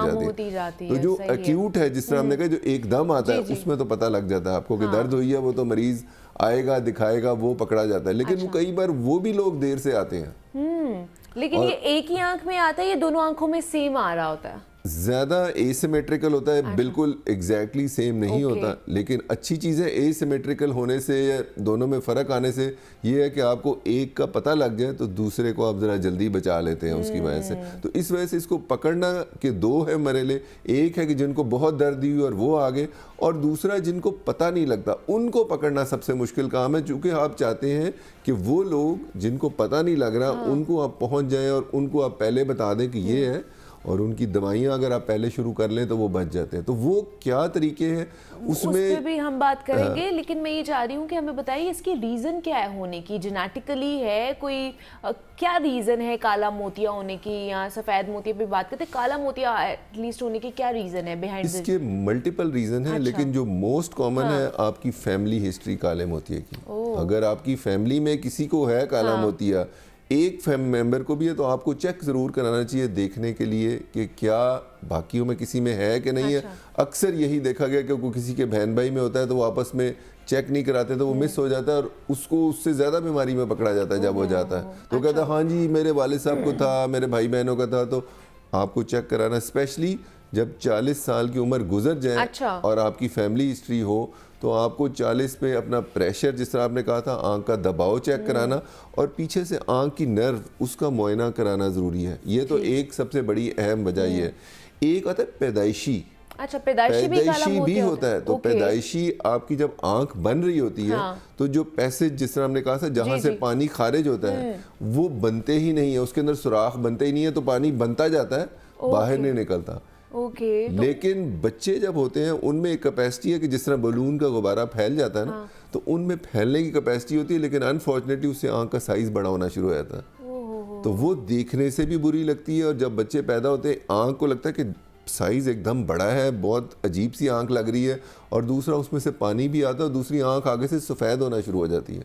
[SPEAKER 3] जाती है। तो जो एक्यूट है, जिस तरह हमने कहा, जो एकदम आता है, उसमें तो पता लग जाता है आपको कि दर्द हुई है, वो तो मरीज आएगा दिखाएगा, वो पकड़ा जाता है। लेकिन वो कई बार वो भी लोग देर से आते हैं।
[SPEAKER 1] लेकिन ये एक ही आंख में आता है, ये दोनों आंखों में सेम आ रहा होता है?
[SPEAKER 3] ज़्यादा एसिमेट्रिकल होता है, बिल्कुल एग्जैक्टली सेम नहीं होता। लेकिन अच्छी चीज़ है एसिमेट्रिकल होने से या दोनों में फ़र्क आने से ये है कि आपको एक का पता लग जाए तो दूसरे को आप ज़रा जल्दी बचा लेते हैं उसकी वजह से। तो इस वजह से इसको पकड़ना के दो है मरहले। एक है कि जिनको बहुत दर्द हुई और वो आगे, और दूसरा जिनको पता नहीं लगता उनको पकड़ना सबसे मुश्किल काम है, चूँकि आप चाहते हैं कि वो लोग जिनको पता नहीं लग रहा उनको आप पहुँच जाएँ और उनको आप पहले बता दें कि ये है, और उनकी दवाइयाँ अगर आप पहले शुरू कर लें तो वो बच जाते हैं। तो वो क्या तरीके हैं उसमें
[SPEAKER 1] उस पे भी हम बात करेंगे। लेकिन मैं ये चाह रही हूँ कि हमें बताइए इसकी रीज़न क्या है होने की, जेनेटिकली है कोई, क्या रीज़न है काला मोतिया होने की, या सफ़ेद मोतिया पे बात करते हैं, काला मोतिया एटलीस्ट होने की क्या रीज़न है बिहाइंड?
[SPEAKER 3] इसके मल्टीपल रीज़न है। लेकिन जो मोस्ट कॉमन है आपकी फैमिली हिस्ट्री काले मोतिया की। अगर आपकी फैमिली में किसी को है काला मोतिया, एक फैमिली मेंबर को भी है, तो आपको चेक ज़रूर कराना चाहिए देखने के लिए कि क्या बाकियों में किसी में है कि नहीं है। अक्सर यही देखा गया कि किसी के बहन भाई में होता है तो वो आपस में चेक नहीं कराते तो वो मिस हो जाता है और उसको उससे ज़्यादा बीमारी में पकड़ा जाता है जब वो जाता है। तो कहता है हाँ जी मेरे वालिद साहब को था, मेरे भाई बहनों का था। तो आपको चेक कराना, स्पेशली जब 40 साल की उम्र गुजर जाए
[SPEAKER 1] अच्छा।
[SPEAKER 3] और आपकी फैमिली हिस्ट्री हो तो आपको 40 पे अपना प्रेशर, जिस तरह आपने कहा था, आंख का दबाव चेक कराना और पीछे से आंख की नर्व उसका मुआयना कराना ज़रूरी है। ये तो एक सबसे बड़ी अहम वजह ये है। एक आता है पैदाइशी।
[SPEAKER 1] अच्छा, पैदाइशी भी
[SPEAKER 3] होता है। तो पैदाइशी आपकी जब आंख बन रही होती है तो जो पैसेज, जिस तरह हमने कहा था, जहां से पानी खारिज होता है वो बनते ही नहीं है, उसके अंदर सुराख बनते ही नहीं है, तो पानी बनता जाता है, बाहर नहीं निकलता। लेकिन बच्चे जब होते हैं उनमें एक कैपेसिटी है कि जिस तरह बलून का गुब्बारा फैल जाता है ना, तो उनमें फैलने की कैपेसिटी होती है, लेकिन अनफॉर्चुनेटली उससे आंख का साइज बड़ा होना शुरू हो जाता है। तो वो देखने से भी बुरी लगती है, और जब बच्चे पैदा होते हैं आंख को लगता है कि साइज एकदम बड़ा है, बहुत अजीब सी आंख लग रही है, और दूसरा उसमें से पानी भी आता है और दूसरी आंख आगे से सफ़ेद होना शुरू हो जाती है।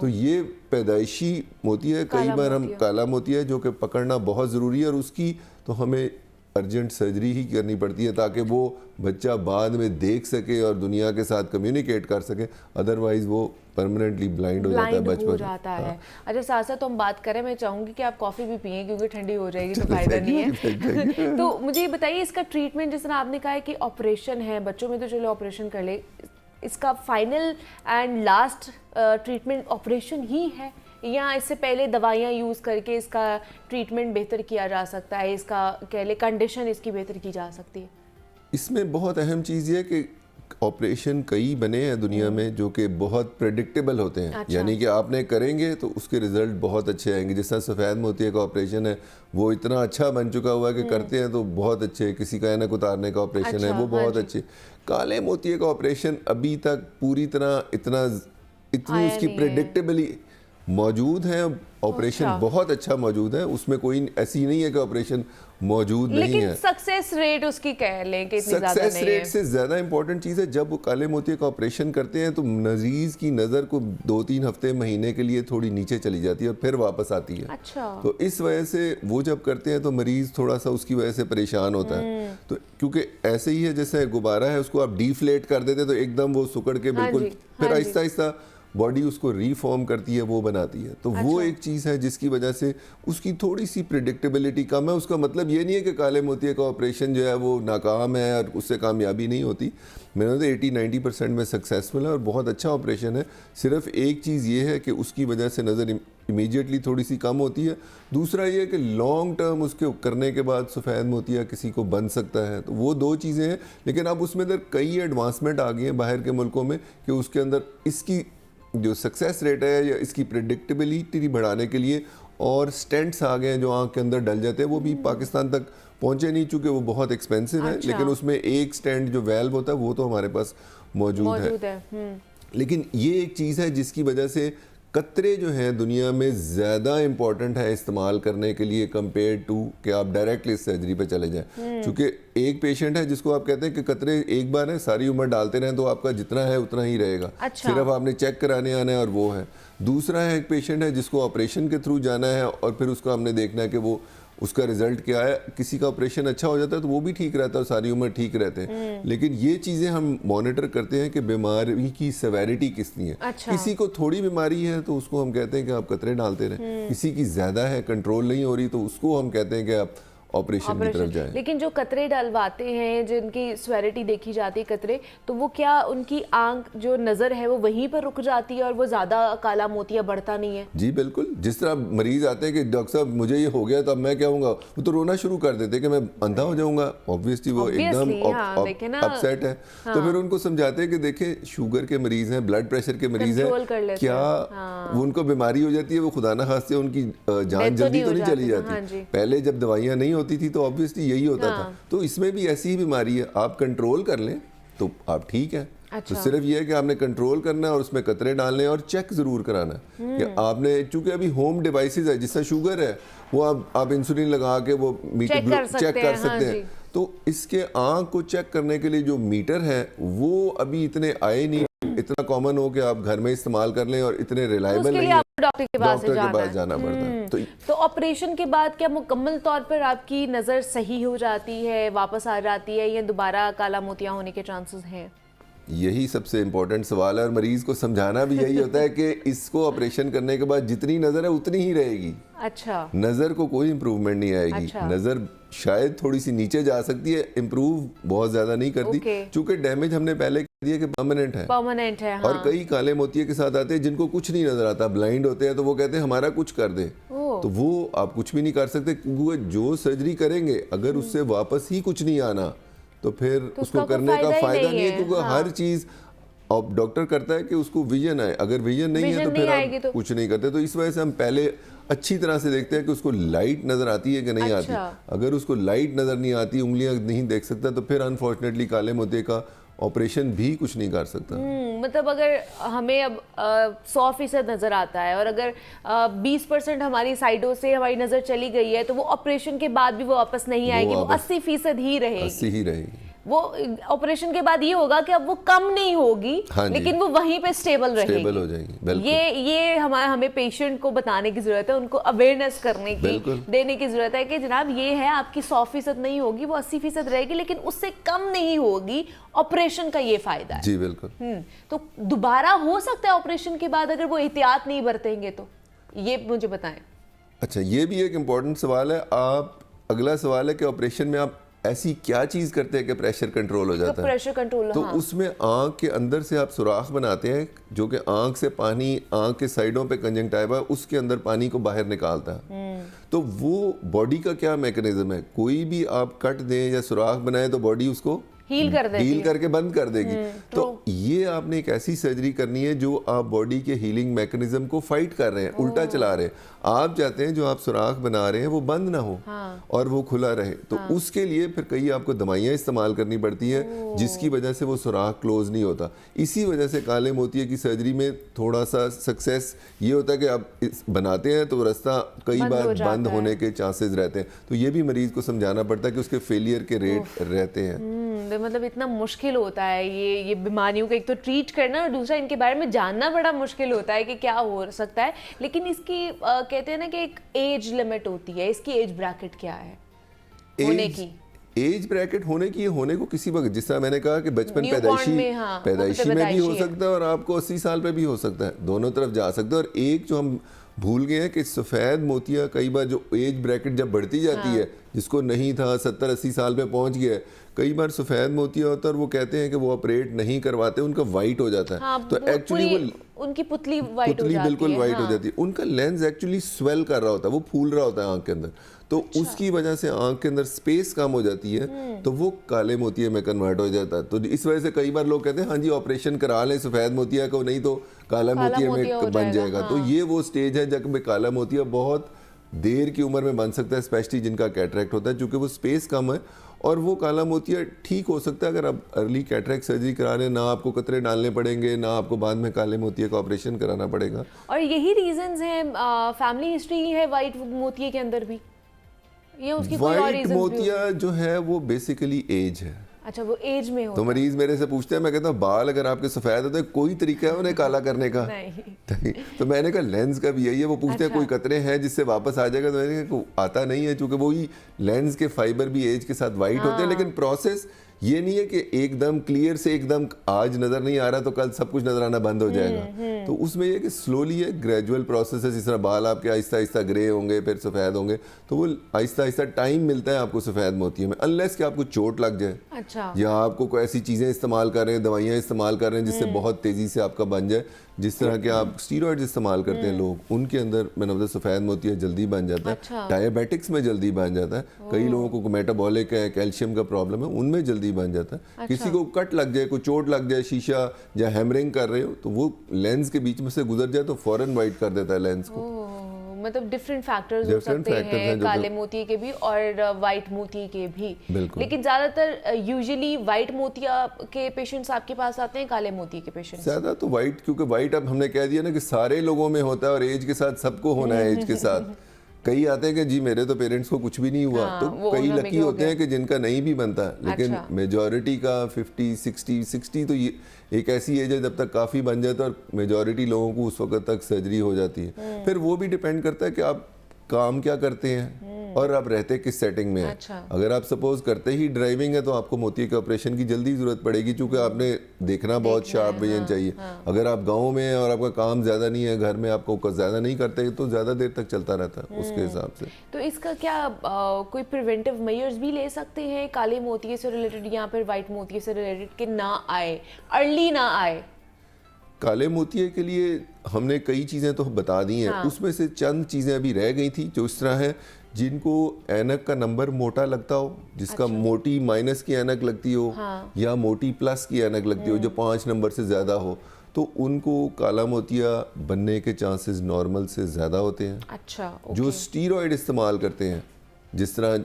[SPEAKER 3] तो ये पैदाइशी मोती है, कई बार हम काला मोती है, जो कि पकड़ना बहुत ज़रूरी है, और उसकी तो हमें अर्जेंट सर्जरी ही करनी पड़ती है ताकि वो बच्चा बाद में देख सके और दुनिया के साथ कम्युनिकेट कर सके, अदरवाइज वो परमानेंटली ब्लाइंड हो जाता है बचपन
[SPEAKER 1] में। अच्छा, साथ साथ तो हम बात करें, मैं चाहूंगी कि आप कॉफ़ी भी पिएं क्योंकि ठंडी हो जाएगी तो फायदा नहीं है। तो मुझे ये बताइए, इसका ट्रीटमेंट, जिस तरह आपने कहा है कि ऑपरेशन है, बच्चों में तो चलो ऑपरेशन कर ले, इसका final and last treatment operation ही है, या इससे पहले दवाइयाँ यूज़ करके इसका ट्रीटमेंट बेहतर किया जा सकता है, इसका कह ले कंडीशन इसकी बेहतर की जा सकती है?
[SPEAKER 3] इसमें बहुत अहम चीज़ ये है कि ऑपरेशन कई बने हैं दुनिया में जो कि बहुत प्रेडिक्टेबल होते हैं। अच्छा। यानी कि आपने करेंगे तो उसके रिजल्ट बहुत अच्छे आएंगे। जिस तरह सफ़ेद मोतिया का ऑपरेशन है वो इतना अच्छा बन चुका हुआ है कि करते हैं तो बहुत अच्छे, किसी का ऐनक उतारने का ऑपरेशन है वो बहुत अच्छे। काले मोतिये का ऑपरेशन अभी तक पूरी तरह इतनी उसकी प्रेडिक्टेबली मौजूद है, ऑपरेशन बहुत अच्छा मौजूद है, उसमें कोई ऐसी नहीं है कि ऑपरेशन मौजूद नहीं है।
[SPEAKER 1] लेकिन सक्सेस रेट उसकी कह लें कि इतनी ज़्यादा नहीं है।
[SPEAKER 3] सक्सेस रेट से ज़्यादा इंपॉर्टेंट चीज़ है, जब वो काले मोतिये का ऑपरेशन करते हैं तो मरीज़ की नज़र को 2-3 हफ्ते महीने के लिए थोड़ी नीचे चली जाती है और फिर वापस आती है।
[SPEAKER 1] अच्छा।
[SPEAKER 3] तो इस वजह से वो जब करते हैं तो मरीज़ थोड़ा सा उसकी वजह से परेशान होता है। तो क्योंकि ऐसे ही है जैसे गुब्बारा है, उसको आप डिफ्लेट कर देते तो एकदम वो सुकड़ के बिल्कुल, फिर आहिस्ता आहिस्ता बॉडी उसको रीफॉर्म करती है, वो बनाती है। तो वो एक चीज़ है जिसकी वजह से उसकी थोड़ी सी प्रिडिक्टेबिलिटी कम है। उसका मतलब ये नहीं है कि काले मोतिये का ऑपरेशन जो है वो नाकाम है और उससे कामयाबी नहीं होती। मैंने तो 80-90% में सक्सेसफुल है और बहुत अच्छा ऑपरेशन है। सिर्फ एक चीज़ ये है कि उसकी वजह से नज़र इमीडिएटली थोड़ी सी कम होती है। दूसरा ये है कि लॉन्ग टर्म उसके करने के बाद सफ़ेद मोतिया किसी को बन सकता है। तो वो 2 चीज़ें हैं, लेकिन अब उसमें अंदर कई एडवांसमेंट आ गई हैं बाहर के मुल्कों में कि उसके अंदर इसकी जो सक्सेस रेट है या इसकी प्रेडिक्टेबिलिटी बढ़ाने के लिए और स्टेंट्स आ गए हैं जो आंख के अंदर डल जाते हैं। वो भी पाकिस्तान तक पहुंचे नहीं, चूँकि वो बहुत एक्सपेंसिव है। लेकिन उसमें एक स्टेंट जो वेल्व होता है वो तो हमारे पास मौजूद है। लेकिन ये एक चीज़ है जिसकी वजह से कतरे जो हैं दुनिया में ज़्यादा इम्पॉर्टेंट है इस्तेमाल करने के लिए कंपेयर टू कि आप डायरेक्टली सर्जरी पे चले जाएं। क्योंकि एक पेशेंट है जिसको आप कहते हैं कि कतरे एक बार है, सारी उम्र डालते रहें तो आपका जितना है उतना ही रहेगा।
[SPEAKER 1] अच्छा।
[SPEAKER 3] सिर्फ आपने चेक कराने आना है और वो है। दूसरा है एक पेशेंट है जिसको ऑपरेशन के थ्रू जाना है और फिर उसको हमने देखना है कि वो उसका रिजल्ट क्या है। किसी का ऑपरेशन अच्छा हो जाता है तो वो भी ठीक रहता है और सारी उम्र ठीक रहते हैं। लेकिन ये चीज़ें हम मॉनिटर करते हैं कि बीमारी की सेवेरिटी कितनी है।
[SPEAKER 1] अच्छा।
[SPEAKER 3] किसी को थोड़ी बीमारी है तो उसको हम कहते हैं कि आप कतरे डालते रहें। किसी की ज़्यादा है, कंट्रोल नहीं हो रही, तो उसको हम कहते हैं कि आप ऑपरेशन की तरफ जाएं।
[SPEAKER 1] लेकिन जो कतरे डलवाते हैं, जिनकी स्वेरिटी देखी जाती है कतरे, तो वो क्या उनकी आंख जो नज़र है वो वहीं पर रुक जाती है और वो ज़्यादा काला मोतिया बढ़ता नहीं है?
[SPEAKER 3] जी बिल्कुल। जिस तरह मरीज आते हैं कि डॉक्टर साहब मुझे ये हो गया तो अब मैं क्या होऊंगा, वो तो रोना शुरू कर देते हैं कि मैं अंधा हो जाऊंगा। ऑब्वियसली वो एकदम अपसेट है। तो फिर उनको समझाते हैं कि देखें शुगर के मरीज हैं, ब्लड प्रेशर के मरीज हैं, क्या वो उनको बीमारी हो जाती है, वो खुदा ना खास्ते उनकी जान जल्दी तो नहीं चली जाती। पहले जब दवाइयाँ नहीं होती थी तो ऑब्वियसली यही होता था। तो इसमें भी ऐसी ही बीमारी है, आप कंट्रोल कर लें तो आप ठीक है।
[SPEAKER 1] अच्छा।
[SPEAKER 3] तो सिर्फ ये है कि आपने कंट्रोल करना है और उसमें कतरे डालने हैं और चेक जरूर कराना है कि आपने, चूंकि अभी होम डिवाइसेस है, जिससे शुगर है वो आप इंसुलिन लगा के वो मीटर चेक कर सकते हैं। तो इसके आंख को चेक करने के लिए जो मीटर है वो अभी इतने आए नहीं, इतना कॉमन हो कि आप घर में इस्तेमाल कर लें, और इतने रिलायबल नहीं है,
[SPEAKER 1] डॉक्टर के पास
[SPEAKER 3] जाना पड़ता है।
[SPEAKER 1] तो ऑपरेशन के बाद क्या मुकम्मल तौर पर आपकी नज़र सही हो जाती है, वापस आ जाती है, या दोबारा काला मोतिया होने के चांसेस हैं?
[SPEAKER 3] यही सबसे इम्पोर्टेंट सवाल है और मरीज को समझाना भी यही होता है कि इसको ऑपरेशन करने के बाद जितनी नज़र है उतनी ही रहेगी।
[SPEAKER 1] अच्छा,
[SPEAKER 3] नज़र को कोई इम्प्रूवमेंट नहीं आएगी।
[SPEAKER 1] अच्छा।
[SPEAKER 3] नज़र शायद थोड़ी सी नीचे जा सकती है, इम्प्रूव बहुत ज़्यादा नहीं करती, क्योंकि डैमेज हमने पहले कह दिया कि परमानेंट है।
[SPEAKER 1] परमानेंट है, हाँ।
[SPEAKER 3] और कई काले मोतिये के साथ आते हैं जिनको कुछ नहीं नजर आता, ब्लाइंड होते हैं, तो वो कहते हैं हमारा कुछ कर दे, तो वो आप कुछ भी नहीं कर सकते, क्योंकि जो सर्जरी करेंगे अगर उससे वापस ही कुछ नहीं आना तो फिर उसको करने का फायदा नहीं है, क्योंकि हर चीज अब डॉक्टर करता है कि उसको विजन आए, अगर विजन नहीं है तो फिर आप कुछ नहीं करते। तो इस वजह से हम पहले अच्छी तरह से देखते हैं कि उसको लाइट नजर आती है कि नहीं आती। अगर उसको लाइट नजर नहीं आती, उंगलियां नहीं देख सकता, तो फिर अनफॉर्चुनेटली काले मोतिये का ऑपरेशन भी कुछ नहीं कर सकता।
[SPEAKER 1] मतलब अगर हमें अब 100% नज़र आता है और अगर 20% हमारी साइडों से हमारी नज़र चली गई है, तो वो ऑपरेशन के बाद भी वो वापस नहीं आएगी, वो 80% ही रहेगी।
[SPEAKER 3] 80 ही रहेगी।
[SPEAKER 1] वो ऑपरेशन के बाद ये होगा कि अब वो कम नहीं होगी,
[SPEAKER 3] हाँ,
[SPEAKER 1] लेकिन वो वहीं पे स्टेबल रहेगी।
[SPEAKER 3] स्टेबल हो जाएगी, बिल्कुल।
[SPEAKER 1] ये हमें पेशेंट को बताने की जरूरत है, उनको अवेयरनेस करने की, देने की जरूरत है कि जनाब ये है, आपकी 100% नहीं होगी, वो 80% रहेगी, लेकिन उससे कम नहीं होगी। ऑपरेशन का ये फायदा है।
[SPEAKER 3] जी बिल्कुल।
[SPEAKER 1] तो दोबारा हो सकता है ऑपरेशन के बाद अगर वो एहतियात नहीं बरतेंगे तो, ये मुझे बताएं।
[SPEAKER 3] अच्छा, ये भी एक इम्पोर्टेंट सवाल है। आप अगला सवाल है कि ऑपरेशन में आप ऐसी क्या चीज करते हैं कि प्रेशर कंट्रोल हो जाता है?
[SPEAKER 1] प्रेशर कंट्रोल,
[SPEAKER 3] तो
[SPEAKER 1] हाँ।
[SPEAKER 3] उसमें आंख के अंदर से आप सुराख बनाते हैं, जो कि आंख से पानी, आंख के साइडों पे कंजंक्टिवा, उसके अंदर पानी को बाहर निकालता है। तो वो बॉडी का क्या मैकेनिज्म है, कोई भी आप कट दें या सुराख बनाए तो बॉडी उसको
[SPEAKER 1] हील कर देगी,
[SPEAKER 3] हील करके बंद कर देगी। तो ये आपने एक ऐसी सर्जरी करनी है जो आप बॉडी के हीलिंग मैकेनिज्म को फाइट कर रहे हैं, उल्टा चला रहे हैं। आप चाहते हैं जो आप सुराख बना रहे हैं वो बंद ना हो, और वो खुला रहे। तो उसके लिए फिर कई आपको दवाइयाँ इस्तेमाल करनी पड़ती हैं, जिसकी वजह से वो सुराख क्लोज नहीं होता। इसी वजह से काले मोतिये की सर्जरी में थोड़ा सा सक्सेस ये होता है कि आप बनाते हैं तो रास्ता कई बार बंद होने के चांसेस रहते हैं। तो ये भी मरीज को समझाना पड़ता है कि उसके फेलियर के रेट रहते हैं।
[SPEAKER 1] मतलब इतना मुश्किल होता है ये बीमारियों को एक तो ट्रीट करना, और दूसरा इनके बारे में जानना बड़ा मुश्किल होता है कि क्या हो सकता है। लेकिन इसकी कहते हैं ना कि एक एज लिमिट होती है, इसकी एज ब्रैकेट क्या है होने की?
[SPEAKER 3] एज ब्रैकेट होने की, होने को किसी वक्त, जिस तरह मैंने कहा कि बचपन पैदाइशी में भी हो सकता है और आपको 80 साल पे भी हो सकता है, दोनों तरफ जा सकता है। और एक जो हम भूल गए हैं कि सफ़ेद मोतिया कई बार जो एज ब्रैकेट जब बढ़ती जाती है, जिसको नहीं था 70-80 साल पे पहुंच गया, कई बार सफ़ेद मोतिया होता है और वो कहते हैं कि वो ऑपरेट नहीं करवाते, उनका वाइट हो जाता है।
[SPEAKER 1] हाँ,
[SPEAKER 3] तो एक्चुअली वो
[SPEAKER 1] उनकी पुतली वाइट हो जाती है,
[SPEAKER 3] बिल्कुल वाइट हो जाती है। उनका लेंस एक्चुअली स्वेल कर रहा होता है, वो फूल रहा होता है आंख के अंदर, तो उसकी वजह से आंख के अंदर स्पेस कम हो जाती है, तो वो काले मोतिये में कन्वर्ट हो जाता है। तो इस वजह से कई बार लोग कहते हैं हाँ जी ऑपरेशन करा लें सफ़ेद मोतिया को, नहीं तो काला मोतिया में बन जाएगा। तो ये वो स्टेज है जब काला मोतिया बहुत देर की उम्र में बन सकता है, स्पेशली जिनका कैटरेक्ट होता है, क्योंकि वो स्पेस कम है। और वो काला मोतिया ठीक हो सकता है अगर आप अर्ली कैटरेक्ट सर्जरी करा लें, ना आपको कतरे डालने पड़ेंगे, ना आपको बाद में काले मोतिये का ऑपरेशन कराना पड़ेगा।
[SPEAKER 1] और यही रीजंस हैं, फैमिली हिस्ट्री है वाइट मोतिये के अंदर भी, ये उसकी कोई और रीजंस भी?
[SPEAKER 3] वाइट मोतिया जो है वो बेसिकली एज है।
[SPEAKER 1] अच्छा, वो एज में होता
[SPEAKER 3] तो मरीज मेरे से पूछते हैं, मैं कहता हूँ बाल अगर आपके सफेद होते हैं कोई तरीका है उन्हें काला करने का? नहीं। तो मैंने कहा लेंस का भी यही है। वो पूछते हैं कोई कतरे हैं जिससे वापस आ जाएगा? तो मैंने कहा आता नहीं है, क्योंकि वही लेंस के फाइबर भी एज के साथ वाइट होते हैं, लेकिन प्रोसेस ये नहीं है कि एकदम क्लियर से एकदम आज नजर नहीं आ रहा तो कल सब कुछ नजर आना बंद हो जाएगा। तो उसमें ये कि स्लोली है, ग्रेजुअल प्रोसेस है। जिस तरह बाल आपके आहिस्ता आहिस्ता ग्रे होंगे फिर सफ़ेद होंगे, तो वो आहिस्ता आहिस्ता टाइम मिलता है आपको सफ़ेद मोतिये में, अनलेस कि आपको चोट लग जाए।
[SPEAKER 1] अच्छा।
[SPEAKER 3] या आपको कोई ऐसी चीज़ें इस्तेमाल कर रहे हैं, दवाइयाँ इस्तेमाल कर रहे हैं जिससे बहुत तेज़ी से आपका बन जाए, जिस तरह के आप स्टीरॉइड्स इस्तेमाल करते हैं लोग, उनके अंदर मैंने बताया सफ़ेद मोतिया जल्दी बन जाता है।
[SPEAKER 1] अच्छा।
[SPEAKER 3] डायबिटिक्स में जल्दी बन जाता है, कई लोगों को मेटाबॉलिक है, कैल्शियम का प्रॉब्लम है, उनमें जल्दी बन जाता है। अच्छा। किसी को कट लग जाए, कोई चोट लग जाए, शीशा या हैमरिंग कर रहे हो, तो वो लेंस के बीच में से गुजर जाए तो फौरन वाइट कर देता है लेंस को।
[SPEAKER 1] मतलब डिफरेंट फैक्टर्स हो सकते हैं काले मोतिये के भी और वाइट मोतिये के भी। लेकिन ज्यादातर यूजुअली वाइट मोतिया के पेशेंट्स आपके पास आते हैं, काले मोतिये के पेशेंट्स
[SPEAKER 3] ज्यादा तो वाइट, क्योंकि वाइट अब हमने कह दिया ना कि सारे लोगों में होता है और एज के साथ सबको होना है एज के साथ। कई आते हैं कि जी मेरे तो पेरेंट्स को कुछ भी नहीं हुआ। हाँ, तो कई लकी होते हैं कि जिनका नहीं भी बनता, लेकिन मेजॉरिटी का 50-60 तो ये एक ऐसी एज है जब तक काफ़ी बन जाता है और मेजॉरिटी लोगों को उस वक्त तक सर्जरी हो जाती है। फिर वो भी डिपेंड करता है कि आप काम क्या करते हैं। और आप रहते किस सेटिंग में हैं।
[SPEAKER 1] अच्छा।
[SPEAKER 3] अगर आप सपोज करते ही ड्राइविंग है तो आपको मोतिये के ऑपरेशन की जल्दी जरूरत पड़ेगी, क्योंकि आपने देखना बहुत शार्प विजन चाहिए। अगर आप गाँव में हैं और आपका काम ज़्यादा नहीं है, घर में आपको ज़्यादा नहीं करते, तो ज़्यादा देर तक चलता रहता है उसके हिसाब से।
[SPEAKER 1] तो इसका क्या कोई प्रिवेंटिव मेजर्स भी ले सकते हैं काले मोतिये से रिलेटेड या फिर वाइट मोतिये से रिलेटेड, कि ना आए, अर्ली ना आए?
[SPEAKER 3] काले मोतिये के लिए हमने कई चीज़ें तो बता दी हैं। उसमें से चंद चीज़ें अभी रह गई थी जो इस तरह है, जिनको ऐनक का नंबर मोटा लगता हो, जिसका मोटी माइनस की ऐनक लगती हो या मोटी प्लस की ऐनक लगती हो जो 5 नंबर से ज़्यादा हो, तो उनको काला मोतिया बनने के चांसेस नॉर्मल से ज़्यादा होते हैं।
[SPEAKER 1] अच्छा,
[SPEAKER 3] जो स्टीरॉयड इस्तेमाल करते हैं, जिस तरह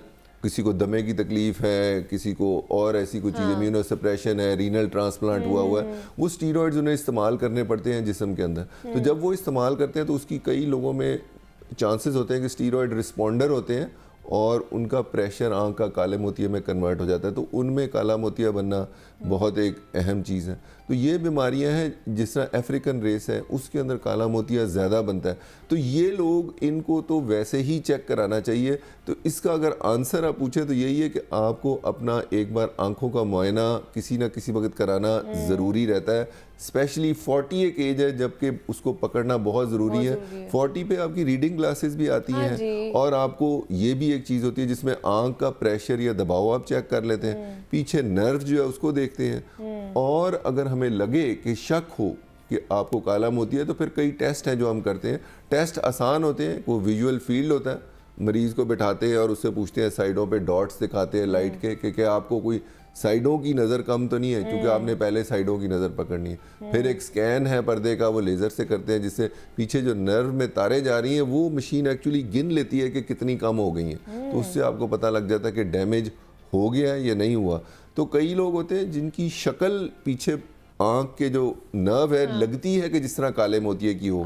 [SPEAKER 3] किसी को दमे की तकलीफ है, किसी को और ऐसी कोई चीज़, इम्यूनोसप्रेशन है, रीनल ट्रांसप्लांट हुआ है, वो स्टीरॉयड्स उन्हें इस्तेमाल करने पड़ते हैं जिस्म के अंदर। तो जब वो इस्तेमाल करते हैं तो उसकी कई लोगों में चांसेस होते हैं कि स्टीरॉयड रिस्पॉन्डर होते हैं और उनका प्रेशर आँख का काले मोतिये में कन्वर्ट हो जाता है, तो उनमें काला मोतिया बनना बहुत एक अहम चीज़ है। तो ये बीमारियां हैं, जिस तरह अफ्रीकन रेस है उसके अंदर काला मोतिया ज़्यादा बनता है, तो ये लोग इनको तो वैसे ही चेक कराना चाहिए। तो इसका अगर आंसर आप पूछें तो यही है कि आपको अपना एक बार आंखों का मुआयना किसी ना किसी वक्त कराना ज़रूरी रहता है। स्पेशली 40 एक एज है जबकि उसको पकड़ना बहुत ज़रूरी है। 40 पे आपकी रीडिंग ग्लासेस भी आती हैं और आपको ये भी एक चीज़ होती है जिसमें आंख का प्रेशर या दबाव आप चेक कर लेते हैं, पीछे नर्व जो है उसको देखते हैं, और अगर हमें लगे कि शक हो कि आपको काला मोतिया है तो फिर कई टेस्ट हैं जो हम करते हैं। टेस्ट आसान होते हैं, वो विजुअल फील्ड होता है, मरीज़ को बिठाते हैं और उससे पूछते हैं, साइडों पे डॉट्स दिखाते हैं लाइट के कि क्या आपको कोई साइडों की नज़र कम तो नहीं है, क्योंकि आपने पहले साइडों की नज़र पकड़नी है। फिर एक स्कैन है पर्दे का, वो लेज़र से करते हैं, जिससे पीछे जो नर्व में तारें जा रही हैं वो मशीन एक्चुअली गिन लेती है कि कितनी कम हो गई हैं, तो उससे आपको पता लग जाता है कि डैमेज हो गया है या नहीं हुआ। तो कई लोग होते हैं जिनकी शक्ल पीछे आँख के जो नर्व है लगती है कि जिस तरह काले मोतिये की हो,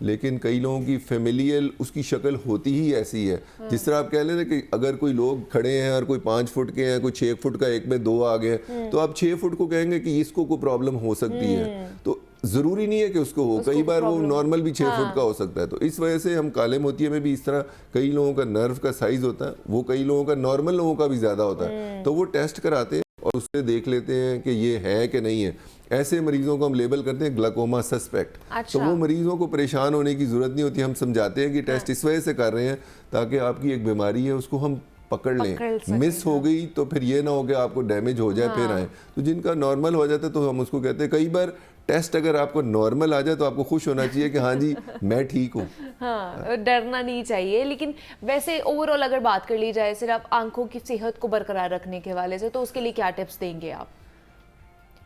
[SPEAKER 3] लेकिन कई लोगों की फेमिलियल उसकी शक्ल होती ही ऐसी है। जिस तरह आप कह लेते कि अगर कोई लोग खड़े हैं और कोई 5 फुट के हैं, कोई 6 फुट का, एक में 2 आ गए, तो आप 6 फुट को कहेंगे कि इसको कोई प्रॉब्लम हो सकती है, तो ज़रूरी नहीं है कि उसको हो, कई बार वो नॉर्मल भी 6 फुट का हो सकता है। तो इस वजह से हम काले मोतिये में भी इस तरह कई लोगों का नर्व का साइज़ होता है, वो कई लोगों का नॉर्मल लोगों का भी ज़्यादा होता है, तो वो टेस्ट कराते हैं और उससे देख लेते हैं कि ये है कि नहीं है। ऐसे मरीजों को हम लेबल करते हैं ग्लाकोमा सस्पेक्ट। तो वो मरीजों को परेशान होने की ज़रूरत नहीं होती, हम समझाते हैं कि टेस्ट इस वजह से कर रहे हैं ताकि आपकी एक बीमारी है उसको हम पकड़ लें, मिस हो गई तो फिर ये ना हो कि आपको डैमेज हो जाए फिर आए। तो जिनका नॉर्मल हो जाता है तो हम उसको कहते हैं, कई बार टेस्ट अगर आपको नॉर्मल आ जाए तो आपको खुश होना चाहिए कि हाँ जी मैं ठीक हूँ।
[SPEAKER 1] हाँ, डरना नहीं चाहिए। लेकिन वैसे ओवरऑल अगर बात कर ली जाए सिर्फ आंखों की सेहत को बरकरार रखने के हवाले से, तो उसके लिए क्या टिप्स देंगे आप?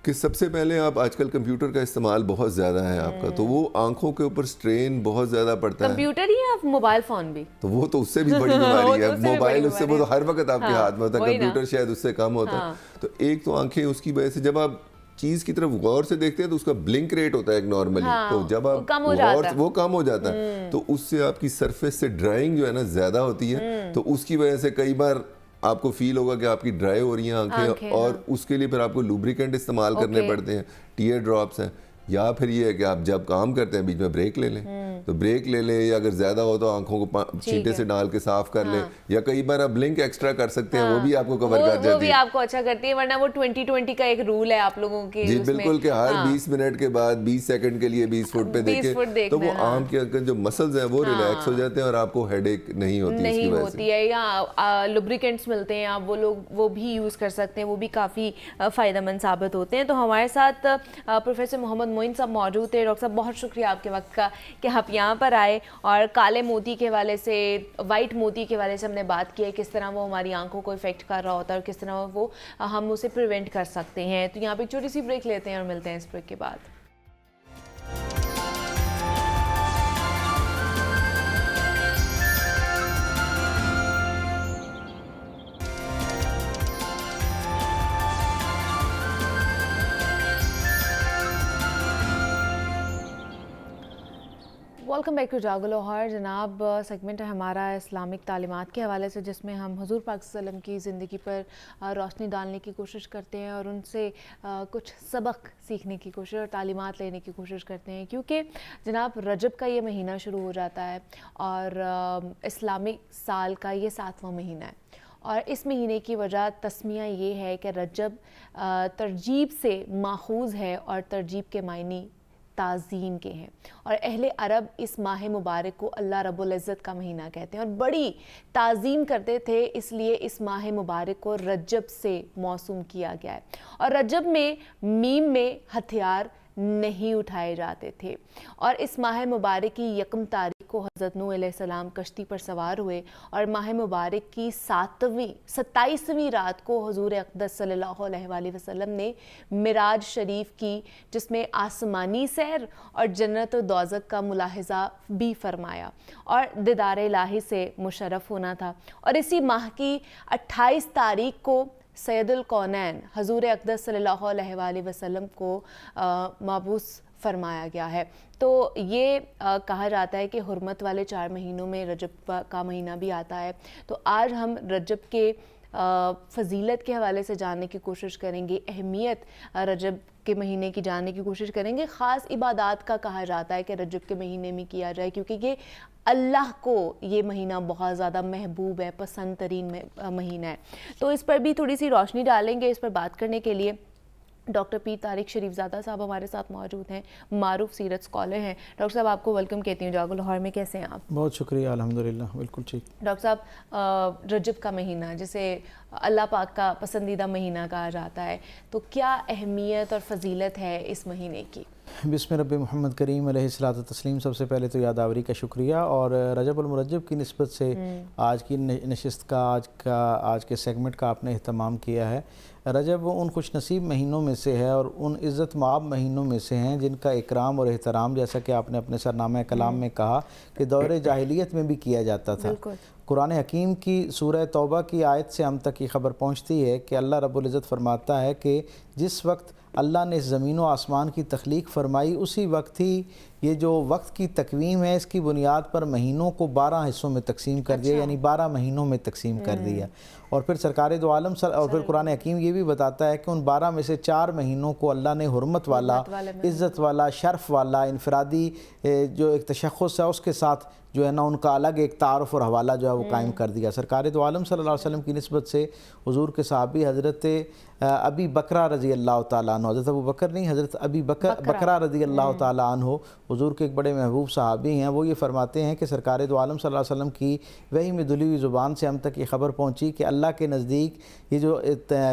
[SPEAKER 3] कि सबसे पहले आप आजकल कंप्यूटर का इस्तेमाल बहुत ज़्यादा है आपका, तो वो आंखों के ऊपर स्ट्रेन बहुत ज़्यादा पड़ता है।
[SPEAKER 1] कंप्यूटर ही है, आप मोबाइल फ़ोन भी?
[SPEAKER 3] तो वो तो उससे भी बड़ी बीमारी है। मोबाइल उससे वो तो हर वक्त आपके हाथ में होता है, कंप्यूटर शायद उससे कम होता है। तो एक तो आंखें उसकी वजह से, जब आप चीज की तरफ गौर से देखते हैं तो उसका ब्लिंक रेट होता है एक नॉर्मली, तो जब आप वो कम हो जाता है तो उससे आपकी सरफेस से ड्राइंग जो है ना ज्यादा होती है, तो उसकी वजह से कई बार आपको फील होगा कि आपकी ड्राई हो रही हैं आंखें, और उसके लिए फिर आपको लुब्रिकेंट इस्तेमाल करने पड़ते हैं, टीयर ड्रॉप्स हैं, या फिर ये है कि आप जब काम करते हैं बीच में ब्रेक ले लें, तो ब्रेक ले लें, या अगर ज़्यादा हो तो आंखों को छींटे से डाल के साफ कर लें, या कई बार आप ब्लिंक एक्स्ट्रा कर सकते हैं, वो भी आपको कवर कर जाती है,
[SPEAKER 1] वो भी आपको अच्छा करती है। वरना वो 20-20 का एक रूल है आप लोगों के
[SPEAKER 3] जी बिल्कुल, कि हर 20 मिनट के बाद 20 सेकंड के लिए 20 फुट पे देखें, तो वो आंख के अंदर जो मसल्स हैं वो रिलैक्स हो जाते हैं और आपको हेडेक नहीं होती
[SPEAKER 1] है। या लुब्रिकेंट्स मिलते हैं, आप वो भी यूज़ कर सकते हैं, वो भी काफ़ी फ़ायदेमंद साबित होते हैं। तो हमारे साथ प्रोफेसर मोहम्मद मोइन साहब मौजूद थे। डॉक्टर साहब बहुत शुक्रिया आपके वक्त का कि आप यहाँ पर आए और काले मोती के वाले से, वाइट मोती के वाले से हमने बात की है, किस तरह वो हमारी आंखों को इफेक्ट कर रहा होता है और किस तरह वो हम उसे प्रिवेंट कर सकते हैं। तो यहाँ पे एक छोटी सी ब्रेक लेते हैं और मिलते हैं इस ब्रेक के बाद। वेलकम बैक टू जागो लाहौर। जनाब, सेगमेंट है हमारा इस्लामिक तालीमात के हवाले से, जिसमें हम हुजूर पाक सल्लल्लाहु अलैहि वसल्लम की ज़िंदगी पर रोशनी डालने की कोशिश करते हैं और उनसे कुछ सबक सीखने की कोशिश और तालीमात लेने की कोशिश करते हैं। क्योंकि जनाब, रजब का ये महीना शुरू हो जाता है और इस्लामिक साल का ये 7वां महीना है। और इस महीने की वजह तस्मिया ये है कि रजब तरजीब से माखूज़ है और तरजीब के मायने ताज़ीम के हैं। और अहले अरब इस माह मुबारक को अल्लाह रब्बुल इज़्ज़त का महीना कहते हैं और बड़ी ताज़ीम करते थे, इसलिए इस माह मुबारक को रजब से मौसूम किया गया है। और रजब में मीम में हथियार नहीं उठाए जाते थे। और इस माह मुबारक की यकम तारीख को हज़रत नूह अलैहिस्सलाम कश्ती पर सवार हुए और माह मुबारक की 27वीं रात को हुजूर अक़दस सल्लल्लाहु अलैहि वसल्लम ने मिराज शरीफ की, जिसमें आसमानी सैर और जन्नत और दोज़ख का मुलाहिज़ा भी फरमाया और दीदार इलाही से मुशर्रफ होना था। और इसी माह की 28 तारीख को सैयदुल कौनैन हुजूर अक़दस सल्लल्लाहु अलैहि वसल्लम को मबूस फरमाया गया है। तो ये कहा जाता है कि हुर्मत वाले 4 महीनों में रजब का महीना भी आता है। तो आज हम रजब के फ़जीलत के हवाले से जानने की कोशिश करेंगे, अहमियत रजब के महीने की जानने की कोशिश करेंगे। ख़ास इबादात का कहा जाता है कि रजब के महीने में किया जाए, क्योंकि ये अल्लाह को ये महीना बहुत ज़्यादा महबूब है, पसंद तरीन महीना है। तो इस पर भी थोड़ी सी रोशनी डालेंगे। इस पर बात करने के लिए डॉक्टर पीर तारिक शरीफजादा साहब हमारे साथ मौजूद हैं, मारूफ सीरत स्कॉलर हैं। डॉक्टर साहब, आपको वेलकम कहती हूँ जागो लाहौर में। कैसे हैं आप?
[SPEAKER 4] बहुत शुक्रिया, अल्हम्दुलिल्लाह बिल्कुल ठीक।
[SPEAKER 1] डॉक्टर साहब, रजब का महीना जिसे अल्लाह पाक का पसंदीदा महीना कहा जाता है, तो क्या अहमियत और फजीलत है इस महीने की?
[SPEAKER 4] बिस्मिल्लाह रब्बि मोहम्मद करीम अलैहिस्सलातु तस्लीम। सबसे पहले तो यादावरी का शुक्रिया और रजब अल मुरज्जब की निस्बत से आज की नशिस्त का आज के सेगमेंट का आपने अहतमाम किया है। रजब उन खुश नसीब महीनों में से है और उन इज़्ज़त माब महीनों में से हैं जिनका इकराम और एहतराम, जैसा कि आपने अपने सरनामा कलाम में कहा, कि दौर जाहिलियत में भी किया जाता था। कुरान हकीम की सूरह तौबा की आयत से हम तक ये ख़बर पहुँचती है कि अल्लाह रब्बुल इज़्ज़त फरमाता है कि जिस वक्त अल्लाह ने ज़मीन व आसमान की तख्लीक फ़रमाई, उसी वक्त ही ये जो वक्त की तकवीम है, इसकी बुनियाद पर महीनों को 12 हिस्सों में तकसीम कर दिया, यानी 12 महीनों में तकसीम कर दिया। और फिर सरकार दो आलम और फिर कुरान हकीम ये भी बताता है कि उन 12 में से 4 महीनों को अल्लाह ने हुर्मत वाला, इज़्ज़त वाला, शर्फ़ वाला, इनफरादी जो एक तशख़्ख़ुस है उसके साथ जो है ना उनका अलग एक तारुफ़ और हवाला जो है वो कायम कर दिया। सरकार दो आलम सल्लल्लाहु अलैहि वसल्लम की निस्बत से हुज़ूर के सहाबी हज़रत अबी बकरा रज़ी अल्लाह तआला अन्हु, हज़रत अबू बकर नहीं, हज़रत अबी बकरा रज़ी अल्लाह तआला अन्हु हुज़ूर के एक बड़े महबूब सहाबी हैं। वो ये फरमाते हैं कि सरकार दो आलम सल्लल्लाहु अलैहि वसल्लम की वही में दुली हुई ज़ुबान से हम तक ये ख़बर पहुँची कि अल्लाह के नज़दीक ये जो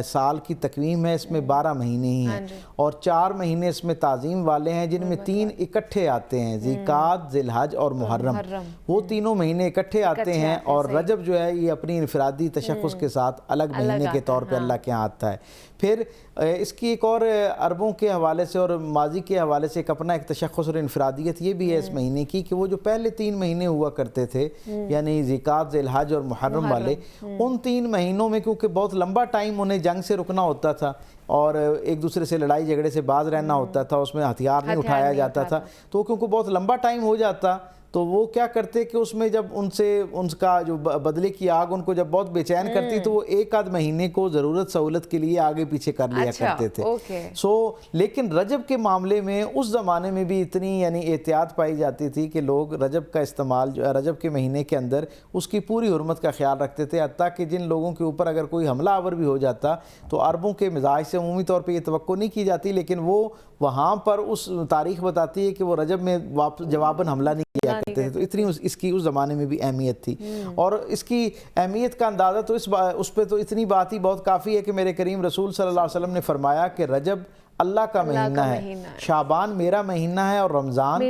[SPEAKER 4] साल की तकवीम है इसमें 12 महीने ही हैं और 4 महीने इसमें ताज़ीम वाले हैं, जिनमें 3 इकट्ठे आते हैं, ज़िकात, ज़िलहज और मुहर्रम। वो तीनों महीने इकट्ठे आते हैं और रजब जो है ये अपनी इनफरादी तशख़्ख़ुस के साथ अलग महीने के तौर पे अल्लाह के यहाँ आता है। फिर इसकी एक और अरबों के हवाले से और माजी के हवाले से एक अपना एक तशख़्ख़ुस और इनफरादियत ये भी है इस महीने की कि वो जो पहले 3 महीने हुआ करते थे, यानी ज़िकात, ज़िलहज और मुहर्रम वाले, उन 3 महीनों में क्योंकि बहुत लंबा टाइम उन्हें जंग से रुकना होता था और एक दूसरे से लड़ाई झगड़े से बाज रहना होता था, उसमें हथियार नहीं उठाया जाता था, तो क्योंकि बहुत लंबा टाइम हो जाता तो वो क्या करते कि उसमें जब उनका जो बदले की आग उनको जब बहुत बेचैन करती तो वो एक आध महीने को ज़रूरत सहूलत के लिए आगे पीछे कर लिया करते थे। लेकिन रजब के मामले में उस ज़माने में भी इतनी यानी एहतियात पाई जाती थी कि लोग रजब का इस्तेमाल रजब के महीने के अंदर उसकी पूरी हुर्मत का ख्याल रखते थे। हत्ता कि जिन लोगों के ऊपर अगर कोई हमला आवर भी हो जाता तो अरबों के मिजाज से अमूमी तौर पर यह तवक्को नहीं की जाती, लेकिन वो वहाँ पर उस तारीख़ बताती है कि वो रजब में जवाबन हमला नहीं किया करते थे। तो इतनी इसकी उस ज़माने में भी अहमियत थी और इसकी अहमियत का अंदाज़ा तो उस पर तो इतनी बात ही बहुत काफ़ी है कि मेरे करीम रसूल सल्लल्लाहु अलैहि वसल्लम ने फरमाया कि रजब अल्लाह का महीना है, शाबान मेरा महीना है और रमज़ान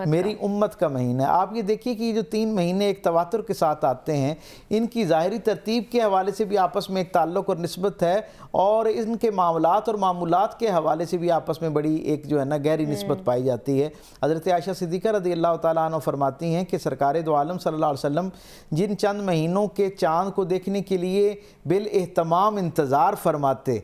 [SPEAKER 4] मेरी उम्मत का महीना है। आप ये देखिए कि ये जो 3 महीने एक तवातुर के साथ आते हैं, इनकी ज़ाहिरी तरतीब के हवाले से भी आपस में एक ताल्लुक़ और निस्बत है और इनके मामलात और मामूलात के हवाले से भी आपस में बड़ी एक जो है ना गहरी निस्बत पाई जाती है। हज़रत आयशा सिद्दीक़ा रज़ी अल्लाह तआला अन्हा फरमाती हैं कि सरकार दो आलम सल्लल्लाहु अलैहि वसल्लम जिन चंद महीनों के चाँद को देखने के लिए बिल एहतमाम इंतज़ार फरमाते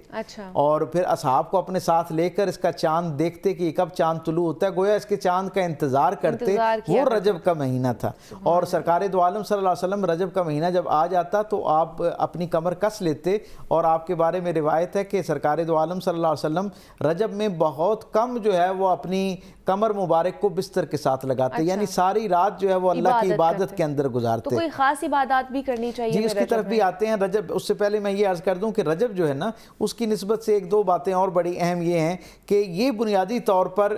[SPEAKER 4] और फिर असहाब को अपने साथ लेकर इसका चांद देखते कि कब चांद तुलू होता है, गोया इसके चांद का इंतज़ार करते, वो रजब का महीना था। और सरकार दो आलम सल्लल्लाहु अलैहि वसल्लम रजब का महीना जब आ जाता तो आप अपनी कमर कस लेते, और आपके बारे में रिवायत है कि सरकार दो आलम सल्लल्लाहु अलैहि वसल्लम रजब में बहुत कम जो है वो अपनी कमर मुबारक को बिस्तर के साथ लगाते, यानी सारी रात जो है वो अल्लाह की इबादत के अंदर गुजारते।
[SPEAKER 1] तो कोई खास इबादत भी करनी चाहिए
[SPEAKER 4] जी, उसकी तरफ भी आते हैं रजब। उससे पहले मैं ये अर्ज़ कर दूं कि रजब जो है ना, उसकी निस्बत से एक दो बातें और बड़ी अहम ये हैं कि ये बुनियादी तौर पर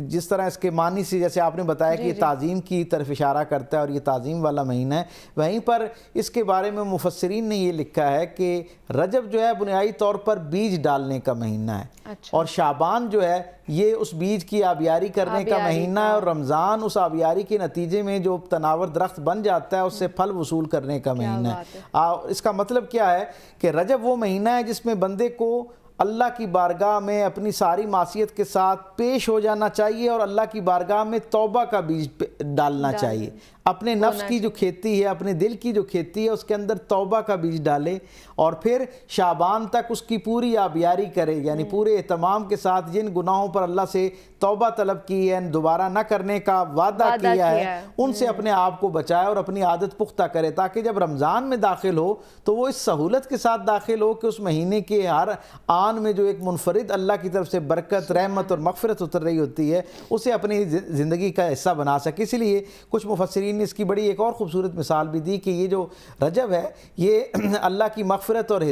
[SPEAKER 4] जिस तरह इसके मानी से, जैसे आपने बताया कि ताज़ीम की तरफ इशारा करता है और ये ताज़ीम वाला महीना है, वहीं पर इसके बारे में मुफस्सिरीन ने ये लिखा है कि रजब जो है बुनियादी तौर पर बीज डालने का महीना है। और शाबान जो है ये उस बीज की आबियारी करने का महीना है, और रमज़ान उस आबियारी के नतीजे में जो तनावर दरख्त बन जाता है उससे फल वसूल करने का महीना है। इसका मतलब क्या है कि रजब वो महीना है जिसमें बंदे को अल्लाह की बारगाह में अपनी सारी मासियत के साथ पेश हो जाना चाहिए और अल्लाह की बारगाह में तौबा का बीज डालना चाहिए। अपने नफ्स की जो खेती है, अपने दिल की जो खेती है, उसके अंदर तौबा का बीज डाले और फिर शाबान तक उसकी पूरी आबियारी करे, यानी पूरे एहतमाम के साथ जिन गुनाहों पर अल्लाह से तौबा तलब की है, दोबारा न करने का वादा किया है, उनसे अपने आप को बचाए और अपनी आदत पुख्ता करे, ताकि जब रमज़ान में दाखिल हो तो वो इस सहूलत के साथ दाखिल हो कि उस महीने के हर आन में जो एक मुनफरिद अल्लाह की तरफ से बरकत, रहमत और मग़फ़िरत उतर रही होती है, उसे अपनी ज़िंदगी का हिस्सा बना सके। इसलिए कुछ मुफस्सिरीन ने इसकी बड़ी एक और ख़ूबसूरत मिसाल भी दी कि ये जो रजब है ये अल्लाह की मग़फ़िरत और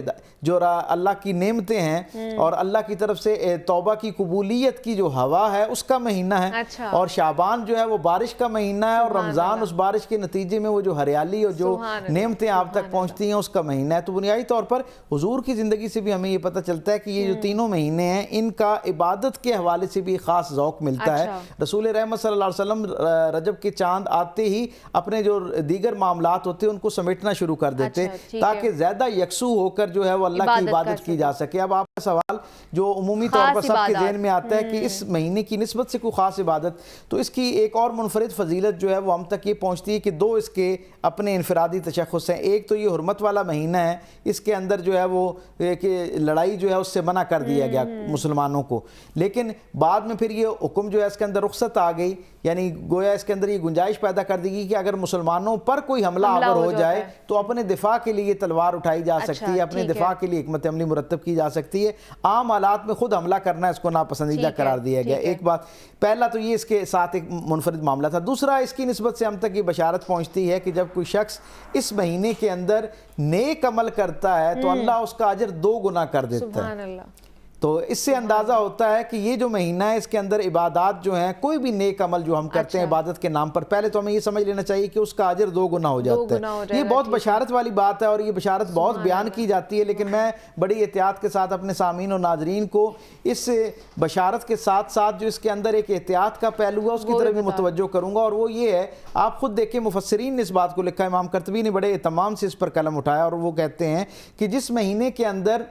[SPEAKER 4] जो अल्लाह की नेमतें हैं और अल्लाह की तरफ से तौबा की कबूलियत की जो हवा है उसका महीना है। और शाबान जो है वो बारिश का महीना है, और रमज़ान उस बारिश के नतीजे में वो जो हरियाली और जो नेमतें आप तक पहुँचती हैं उसका महीना है। तो बुनियादी तौर पर हुजूर की ज़िंदगी से भी हमें ये पता चलता है कि ये जो तीनों महीने हैं इनका इबादत के हवाले से भी ख़ास ज़ौक़ मिलता है। रसूल रहमत सल्लल्लाहु अलैहि वसल्लम रजब के चांद आते ही अपने जो दीगर मामलात होते हैं उनको समेटना शुरू कर देते, ताकि ज़्यादा यकसू होकर जो है वो अल्लाह की इबादत की जा सके। अब आपका सवाल जो उमूमी तौर पर सबके ज़हन में आता है कि इस महीने की निस्बत से कोई ख़ास इबादत, तो इसकी एक और मुनफरिद फजीलत जो है वो हम तक ये पहुँचती है कि दो इसके अपने इनफरादी तशख़्ख़ुस हैं। एक तो ये हुर्मत वाला महीना है, इसके अंदर जो है वो कि लड़ाई जो है उससे मना कर दिया गया मुसलमानों को, लेकिन बाद में फिर ये हुक्म जो है इसके अंदर रुख्सत आ गई, यानी गोया इसके अंदर ये गुंजाइश पैदा कर दी गई कि अगर मुसलमानों पर कोई हमला आवर हो जाए तो अपने दिफा के लिए तलवार उठाई जा सकती है, अपने दिफा के लिए हिकमत अमली मुरतब की जा सकती है। आम हालात में खुद हमला करना इसको नापसंदीदा करार दिया गया। एक बात, पहला तो ये इसके साथ एक मुनफरिद मामला था। दूसरा, इसकी निस्बत से हम तक ये बशारत पहुँचती है कि जब कोई शख्स इस महीने के अंदर नेक अमल करता है तो अल्लाह उसका अजर 2 गुना कर देता है। तो इससे अंदाज़ा होता है कि ये जो महीना है इसके अंदर इबादत जो हैं, कोई भी नेक अमल जो हम करते हैं इबादत के नाम पर, पहले तो हमें ये समझ लेना चाहिए कि उसका अजर 2 गुना हो जाता है। ये बहुत बशारत वाली बात है और ये बशारत बहुत बयान की जाती है, लेकिन मैं बड़ी एहतियात के साथ अपने सामीन और नाजरीन को इस बशारत के साथ साथ जो इसके अंदर एक एहतियात का पहलू है उसकी तरफ भी मुतवज्जो करूँगा। और वो ये है, आप खुद देखें मुफस्सिरीन ने इस बात को लिखा है, इमाम कर्तबी ने बड़े एहतमाम से इस पर कलम उठाया और वो कहते हैं कि जिस महीने के अंदर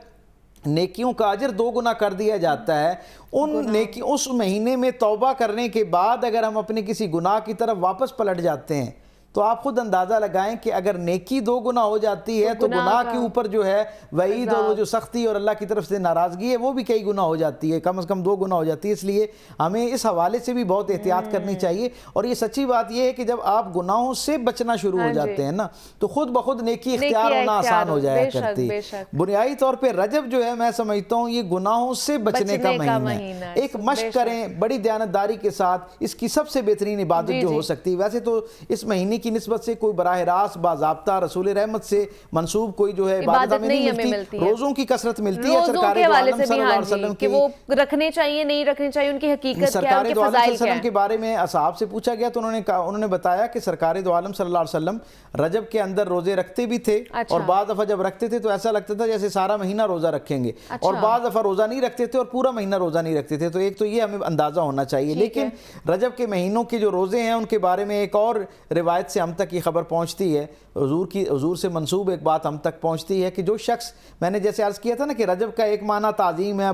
[SPEAKER 4] नेकियों का अजर 2 गुना कर दिया जाता है, उन नेकी उस महीने में तौबा करने के बाद अगर हम अपने किसी गुनाह की तरफ वापस पलट जाते हैं तो आप खुद अंदाज़ा लगाएं कि अगर नेकी 2 गुना हो जाती है तो गुनाह के ऊपर जो है वईद और वो जो सख्ती और अल्लाह की तरफ से नाराज़गी है वो भी कई गुना हो जाती है, कम से कम 2 गुना हो जाती है। इसलिए हमें इस हवाले से भी बहुत एहतियात करनी चाहिए। और ये सच्ची बात यह है कि जब आप गुनाहों से बचना शुरू हो जाते हैं ना तो खुद ब खुद नेकी इख्तियार होना आसान हो जाया करती है। बुनियादी तौर पर रजब जो है मैं समझता हूँ ये गुनाहों से बचने का महीना है। एक मशक करें बड़ी दयानतदारी के साथ, इसकी सबसे बेहतरीन इबादत जो हो सकती है। वैसे तो इस महीने की निस्बत से कोई बराह रास्त बाज़ाब्ता रसूल रहमत से मंसूब कोई जो है इबादत हमें नहीं मिलती, रोज़ों की कसरत मिलती है। सरकार दो आलम सल्लल्लाहु अलैहि वसल्लम की वो
[SPEAKER 1] रखने चाहिए नहीं रखने चाहिए, उनकी हकीकत
[SPEAKER 4] सरकार दो आलम वसल्लम के बारे में असहाब से पूछा गया तो उन्होंने बताया कि सरकार दो आलम सल्लल्लाहु अलैहि वसल्लम रजब के अंदर रोजे रखते भी थे और बाद दफ़ा जब रखते थे तो ऐसा लगता था जैसे सारा महीना रोजा रखेंगे, और बाद दफ़ा रोजा नहीं रखते थे और पूरा महीना रोजा नहीं रखते थे। तो एक तो ये हमें अंदाजा होना चाहिए। लेकिन रजब के महीनों के जो रोजे हैं उनके बारे में एक और रिवायत रिवायत से हम तक ये खबर पहुँचती है, हुजूर से मंसूब एक बात हम तक पहुँचती है कि जो शख्स, मैंने जैसे अर्ज़ किया था ना कि रजब का एक माना ताज़ीम है,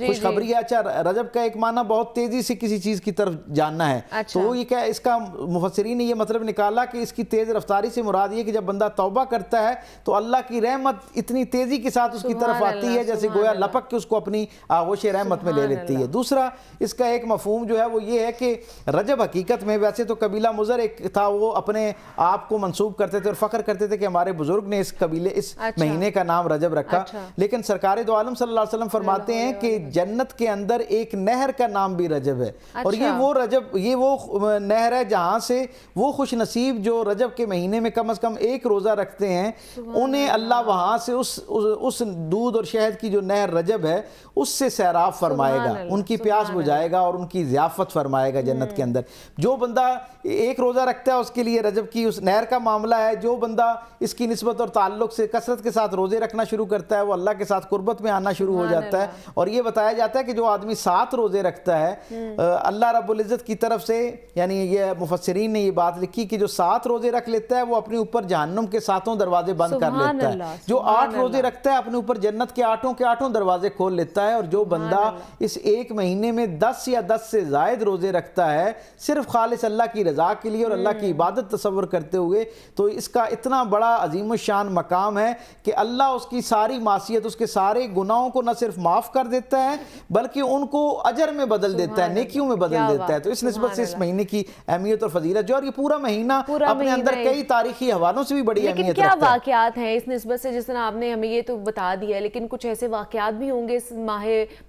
[SPEAKER 4] खुशखबरी है। अच्छा, रजब का एक माना बहुत तेज़ी से किसी चीज़ की तरफ जानना है।
[SPEAKER 1] अच्छा।
[SPEAKER 4] तो ये क्या, इसका मुफस्सिरीन ने ये मतलब निकाला कि इसकी तेज़ रफ्तारी से मुराद ये कि जब बंदा तौबा करता है तो अल्लाह की रहमत इतनी तेज़ी के साथ उसकी तरफ आती है जैसे गोया लपक के उसको अपनी आगोश रहमत में ले लेती है। दूसरा इसका एक मफहूम जो है वो ये है कि रजब हकीकत में, वैसे तो कबीला मुज़र एक था, वो अपने आप को मंसूब करते थे और फ़ख्र करते थे कि हमारे बुजुर्ग ने इस कबीले, इस महीने का नाम रजब रखा। लेकिन सरकार दो आलम सल्लल्लाहु अलैहि वसल्लम फरमाते हैं कि जन्नत के अंदर एक नहर का नाम भी रजब है। और ये वो रजब, ये वो नहर है जहाँ से वो खुश नसीब जो रजब के महीने में कम से कम एक रोज़ा रखते हैं, उन्हें अल्लाह वहाँ से उस दूध और शहद की जो नहर रजब है उससे सैराब फरमाएगा, उनकी प्यास बुझाएगा और उनकी ज़ियाफ़त फरमाएगा जन्नत के अंदर। जो बंदा एक रोज़ा रखता है उसके लिए रजब की उस नहर का मामला है। जो बंदा इसकी निस्बत और ताल्लुक़ से कसरत के साथ रोज़े रखना शुरू करता है वो अल्लाह के साथ कुर्बत में आना शुरू हो जाता है। और ये बताया जाता है कि जो आदमी 7 रोज़े रखता है, अल्लाह रब्बुल इज़्ज़त की तरफ से, यानी ये मुफस्सिरीन ने ये बात लिखी कि जो 7 रोज़े रख लेता है वो अपने ऊपर जहन्नुम के 7 दरवाजे बंद कर लेता है। जो 8 रोज़े रखता है अपने ऊपर जन्नत के 8 के 8 दरवाजे खोल लेता है। और जो बंदा इस एक महीने में 10 या 10 से ज़ायद रोज़े रखता है सिर्फ खालिस अल्लाह की रज़ा के लिए और अल्लाह की इबादत तसव्वुर करते हुए, तो इसका इतना बड़ा अजीम शान मकाम है कि अल्लाह उसकी सारी मासियत, उसके सारे गुनाहों को न सिर्फ माफ़ कर देता है बल्कि उनको अजर में बदल देता है, नेकियों में बदल देता है। तो इस निस्बत से इस महीने की अहमियत और फजीलत जो, और ये पूरा महीना अपने अंदर कई तारीखी हवालों से भी बड़ी अहमियत
[SPEAKER 1] क्या
[SPEAKER 4] रखता है।
[SPEAKER 1] वाक़यात हैं इस निस्बत से? जिस तरह आपने हमें ये तो बता दिया, लेकिन कुछ ऐसे वाक़यात भी होंगे इस माह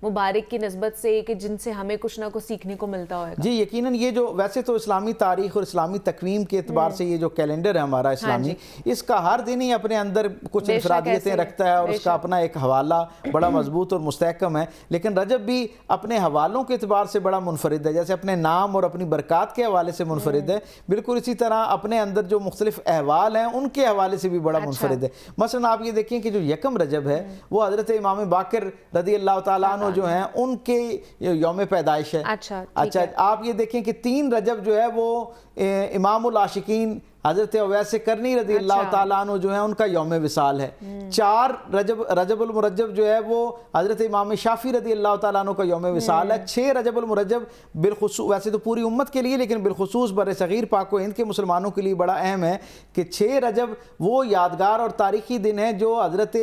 [SPEAKER 1] मुबारक की निस्बत से कि जिनसे हमें कुछ ना कुछ सीखने को मिलता होगा? जी
[SPEAKER 4] यकीनन, ये जो वैसे तो इस्लामी तारीख और इस्लामी तकवीम के एतबार से ये जो कैलेंडर है हमारा इस्लामी, इसका हर दिन ही अपने अंदर कुछ इंफरादियतें रखता है और उसका अपना एक हवाला बड़ा मजबूत और मुस्तहकम है। लेकिन रजब भी अपने हवालों के एतबार से बड़ा मुनफरिद है, जैसे अपने नाम और अपनी बरक़ात के हवाले से मुनफरिद है, बिल्कुल इसी तरह अपने अंदर जो मुख्तलिफ अहवाल हैं उनके हवाले से भी बड़ा मुनफरिद है। मसलन आप ये देखें कि जो यकम रजब है वो हज़रत इमाम बाकर रज़ी अल्लाह तआला अन्हु जो हैं उनके यौम पैदाइश है। अच्छा, आप ये देखें कि 3 रजब जो है वो इमामुल आशिकीन हज़रत अवैस करनी रज़ी अल्लाह तआला अन्हु जो है उनका यौम विसाल है। 4 रजबुल मुरज्जब जो है वो हज़रत इमाम शाफ़ी रज़ी अल्लाह तआला अन्हु का यौम विसाल है। 6 रजबुल मुरज्जब बिलखुसूस, वैसे तो पूरी उम्मत के लिए लेकिन बिलखुसूस बर सग़ीर पाक व हिंद के मुसलमानों के लिए बड़ा अहम है कि 6 रजब वो यादगार और तारीख़ी दिन है जो हज़रत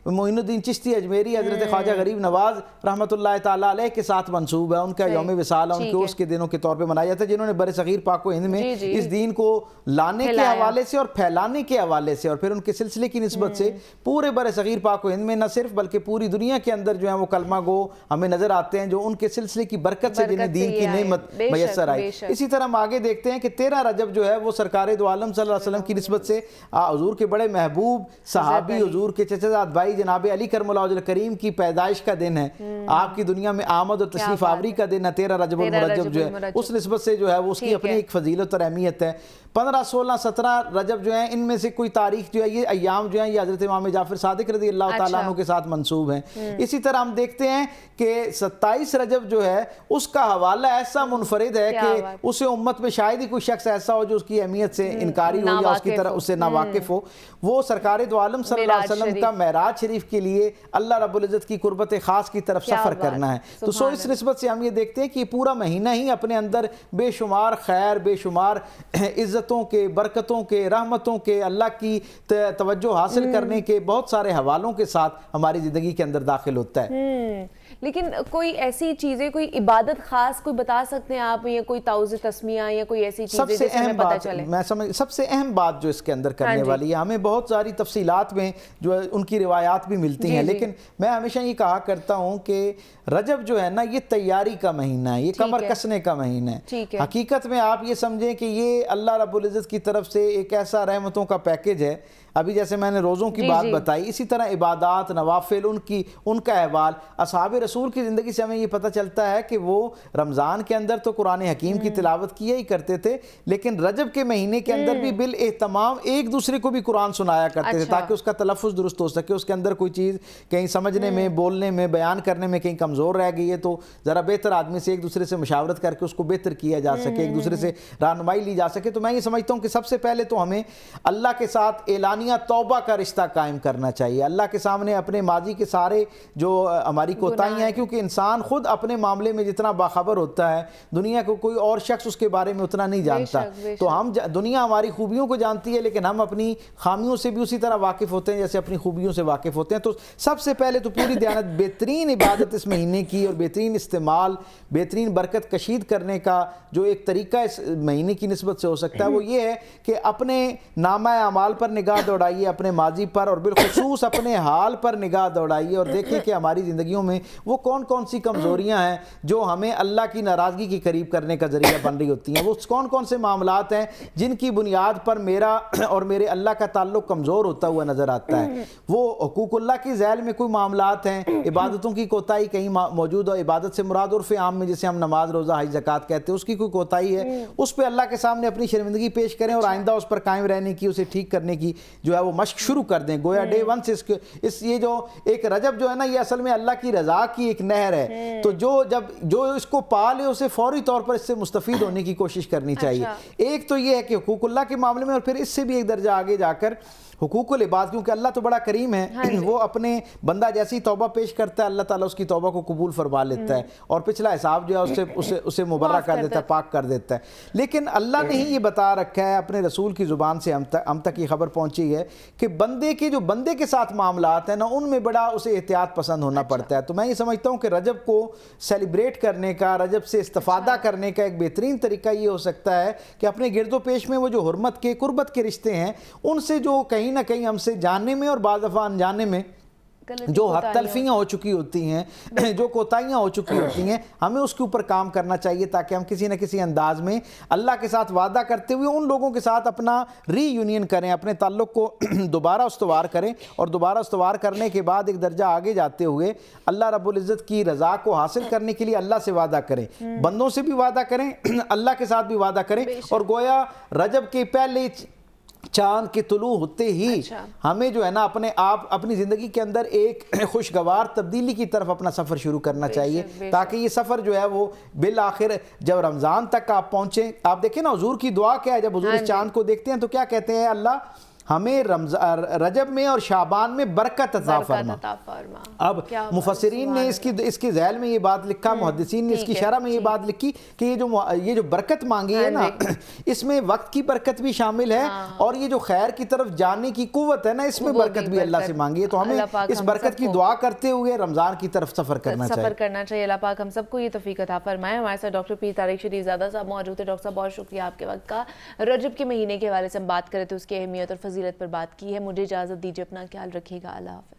[SPEAKER 4] मोइनुद्दीन चिश्ती अजमेरी, हज़रत ख्वाजा गरीब नवाज़ रहमतुल्लाह तआला अलैह के साथ मंसूब है। उनका यौम विसाल है, उनके उर्स के दिनों के तौर पर मनाया जाता है, जिन्होंने बर सग़ीर पाक व हिंद में इस दीन को लाने के हवाले से और फैलाने के हवाले से और फिर उनके सिलसिले की निस्बत से पूरे बर सग़ीर पाक व हिंद में न सिर्फ बल्कि पूरी दुनिया के अंदर जो है वो कलमा गो हमें नजर आते हैं जो उनके सिलसिले की बरकत से जिन्हें दीन की नेमत मैसर आई। इसी तरह हम आगे देखते हैं कि 13 रजब जो है वो सरकार दो आलम सल्लल्लाहु अलैहि वसल्लम की निस्बत से हुजूर के बड़े महबूब सहाबी हुजूर के चचाजाद भाई जनाब अली करमुल्लाह वजहुल करीम की पैदाइश का दिन है। आपकी दुनिया में आमद और तशरीफ आवरी का दिन है 13 रजबुल मुरज्जब जो है, उस निस्बत से जो है वो उसकी अपनी एक फजीलत और अहमियत है। 15, 16, 17 रजब जो है इनमें से कोई तारीख जो है ये अय्याम जो है ये हज़रत इमाम जाफ़र सादिक रज़ी अल्लाह तआला अन्हु के साथ मंसूब हैं। इसी तरह हम देखते हैं कि 27 रजब जो है उसका हवाला ऐसा मुनफरिद है कि उसे उम्मत में शायद ही कोई शख्स ऐसा हो जो उसकी अहमियत से इनकारी हो या उसकी तरह उससे नावाकिफ हो। वो सरकार दो आलम सल्लल्लाहु अलैहि वसल्लम का मेराज शरीफ के लिए अल्लाह रब्बुल इज़्ज़त की कुर्बत ख़ास की तरफ सफ़र करना है। तो सो इस निस्बत से हम ये देखते हैं कि पूरा महीना ही अपने अंदर बेशुमार खैर, बेशुमार इज़्ज़तों के, बरकतों के, रहमतों के, अल्लाह की तवज्जो हासिल करने के बहुत सारे हवालों के साथ हमारी ज़िंदगी के अंदर दाखिल होता है।
[SPEAKER 1] लेकिन कोई ऐसी चीज़ें, कोई इबादत खास कोई बता सकते हैं आप, या कोई ताउज़ तस्मिया या कोई ऐसी चीज़ें
[SPEAKER 4] सबसे
[SPEAKER 1] अहम
[SPEAKER 4] पता चले? मैं समझ सबसे अहम बात जो इसके अंदर करने वाली है, हमें बहुत सारी तफसीलात में जो है उनकी रिवायात भी मिलती हैं, लेकिन मैं हमेशा ये कहा करता हूँ कि रजब जो है ना ये तैयारी का महीना है, ये कमर कसने का महीना है। हकीकत में आप ये समझें कि ये अल्लाह रब्बुल इज़्ज़त की तरफ से एक ऐसा रहमतों का पैकेज है। अभी जैसे मैंने रोज़ों की बात बताई, इसी तरह इबादत, नवाफिल, उनका अहवाल, असहाब रसूल की ज़िंदगी से हमें ये पता चलता है कि वो रमज़ान के अंदर तो कुरान हकीम की तिलावत किया ही करते थे, लेकिन रजब के महीने के अंदर भी बिल एहतमाम एक दूसरे को भी कुरान सुनाया करते थे ताकि उसका तलफ़ुज़ दुरुस्त हो सके, उसके अंदर कोई चीज़ कहीं समझने में, बोलने में, बयान करने में कहीं कमज़ोर रह गई है तो ज़रा बेहतर आदमी से एक दूसरे से मुशावरत करके उसको बेहतर किया जा सके, एक दूसरे से रहनुमाई ली जा सके। तो मैं ये समझता हूँ कि सबसे पहले तो हमें अल्लाह के साथ एलानिया तौबा का रिश्ता कायम करना चाहिए, अल्लाह के सामने अपने माजी के सारे जो हमारी कोताहियाँ हैं, क्योंकि इंसान खुद अपने मामले में जितना बाखबर होता है दुनिया को कोई और शख्स उसके बारे में उतना नहीं जानता। तो हम दुनिया हमारी खूबियों को जानती है लेकिन हम अपनी खामियों से भी उसी तरह वाकिफ़ होते हैं जैसे अपनी खूबियों से वाकिफ़ होते हैं। तो सबसे पहले तो पूरी दयानत बेहतरीन इबादत इस महीने की और बेहतरीन इस्तेमाल, बेहतरीन बरकत कशीद करने का जो एक तरीका इस महीने की निस्बत से हो सकता है वो ये है कि अपने नामा अमाल पर निगाह दौड़ाइए, अपने माजी पर और बिलखुसूस अपने हाल पर निगाह दौड़ाइए और देखें कि हमारी ज़िंदगियों में वो कौन कौन सी कमज़ोरियाँ हैं जो हमें अल्लाह की नाराज़गी के करीब करने का ज़रिया बन रही होती हैं, वो कौन कौन से मामलात हैं जिनकी बुनियाद पर मेरा और मेरे अल्लाह का ताल्लुक़ कमज़ोर होता हुआ नज़र आता है। वो हुकूकुल्लाह की ज़ैल में कोई मामलात हैं, इबादतों की कोताही कहीं मौजूद हो, इबादत से मुराद उर्फ़ आम में जिसे हम नमाज, रोज़ा, हज, ज़कात कहते हैं, उसकी कोई कोताही है, उस पर अल्लाह के सामने अपनी शर्मिंदगी पेश करें और आइंदा उस पर कायम रहने की, उसे ठीक करने की जो है वो मश्क शुरू कर दें। गोया डे वन से ये जो एक रजब जो है ना, ये असल में अल्लाह की रज़ा की एक नहर है, तो जो इसको पा ले उसे फौरी तौर पर इससे मुस्तफ़ीद होने की कोशिश करनी चाहिए। एक तो ये है कि हुकूकुल्लाह के मामले में, और फिर इससे भी एक दर्जा आगे जाकर हुकूकुल इबाद, क्योंकि अल्लाह तो बड़ा करीम है, वो अपने बंदा जैसी तौबा पेश करता है अल्लाह ताला उसकी तौबा को कबूल फरमा लेता है और पिछला हिसाब जो है उससे मुबर्रा कर देता है, पाक कर देता है। लेकिन अल्लाह ने ही ये बता रखा है, अपने रसूल की ज़ुबान से हम तक ये खबर पहुंची है कि बंदे के साथ मामलात हैं ना, उनमें बड़ा उसे एहतियात पसंद होना पड़ता है। तो मैं ये समझता हूँ कि रजब को सेलिब्रेट करने का, रजब से इस्तिफ़ादा करने का एक बेहतरीन तरीका ये हो सकता है कि अपने गिरदो पेश में वो जो हुर्मत के, कुर्बत के रिश्ते हैं, उनसे जो कहीं ना कहीं हमसे जानने में और बाज़ दफ़ा अनजाने में जो हक तलफियाँ हो चुकी होती हैं, जो कोताहियाँ हो चुकी होती हैं, हमें उसके ऊपर काम करना चाहिए ताकि हम किसी न किसी अंदाज में अल्लाह के साथ वादा करते हुए उन लोगों के साथ अपना रीयूनियन करें, अपने ताल्लुक़ को दोबारा उस्तवार करें और दोबारा उस्तवार करने के बाद एक दर्जा आगे जाते हुए अल्लाह रब्बुल इज़्ज़त की रज़ा को हासिल करने के लिए अल्लाह से वादा करें, बंदों से भी वादा करें, अल्लाह के साथ भी वादा करें। और गोया रजब के पहले चांद के तुलू होते ही हमें जो है ना अपनी ज़िंदगी के अंदर एक खुशगवार तब्दीली की तरफ अपना सफ़र शुरू करना चाहिए ताकि ये सफ़र जो है वो बिल आखिर जब रमज़ान तक आप पहुँचें। आप देखें ना हुजूर की दुआ क्या है, जब हुजूर इस चांद को देखते हैं तो क्या कहते हैं, अल्लाह हमें रजब में और शाबान में बरकत अता फरमा। अब मुफस्सिरीन ने इसकी ज़ैल में ये बात लिखा, मुहद्दिसीन ने इसकी शरह में ये बात लिखी कि ये जो बरकत मांगी है ना, इसमें वक्त की बरकत भी शामिल है और ये जो खैर की तरफ जाने की कुव्वत है ना, इसमें बरकत भी अल्लाह से मांगी है। तो हमें इस बरकत की दुआ करते हुए रमज़ान की तरफ सफ़र करना चाहिए।
[SPEAKER 1] अल्लाह पाक हम सबको ये तौफीक अता फरमाए। हमारे साथ डॉक्टर पीर तारिक शरीफजादा साहब मौजूद है। डॉक्टर साहब बहुत शुक्रिया आपके वक्त का। रजब के महीने के हवाले से हम बात करें तो उसकी अहमियत और फजीलत पर बात की है। मुझे इजाज़त दीजिए, अपना ख्याल रखिएगा। अल्लाह हाफ़िज़।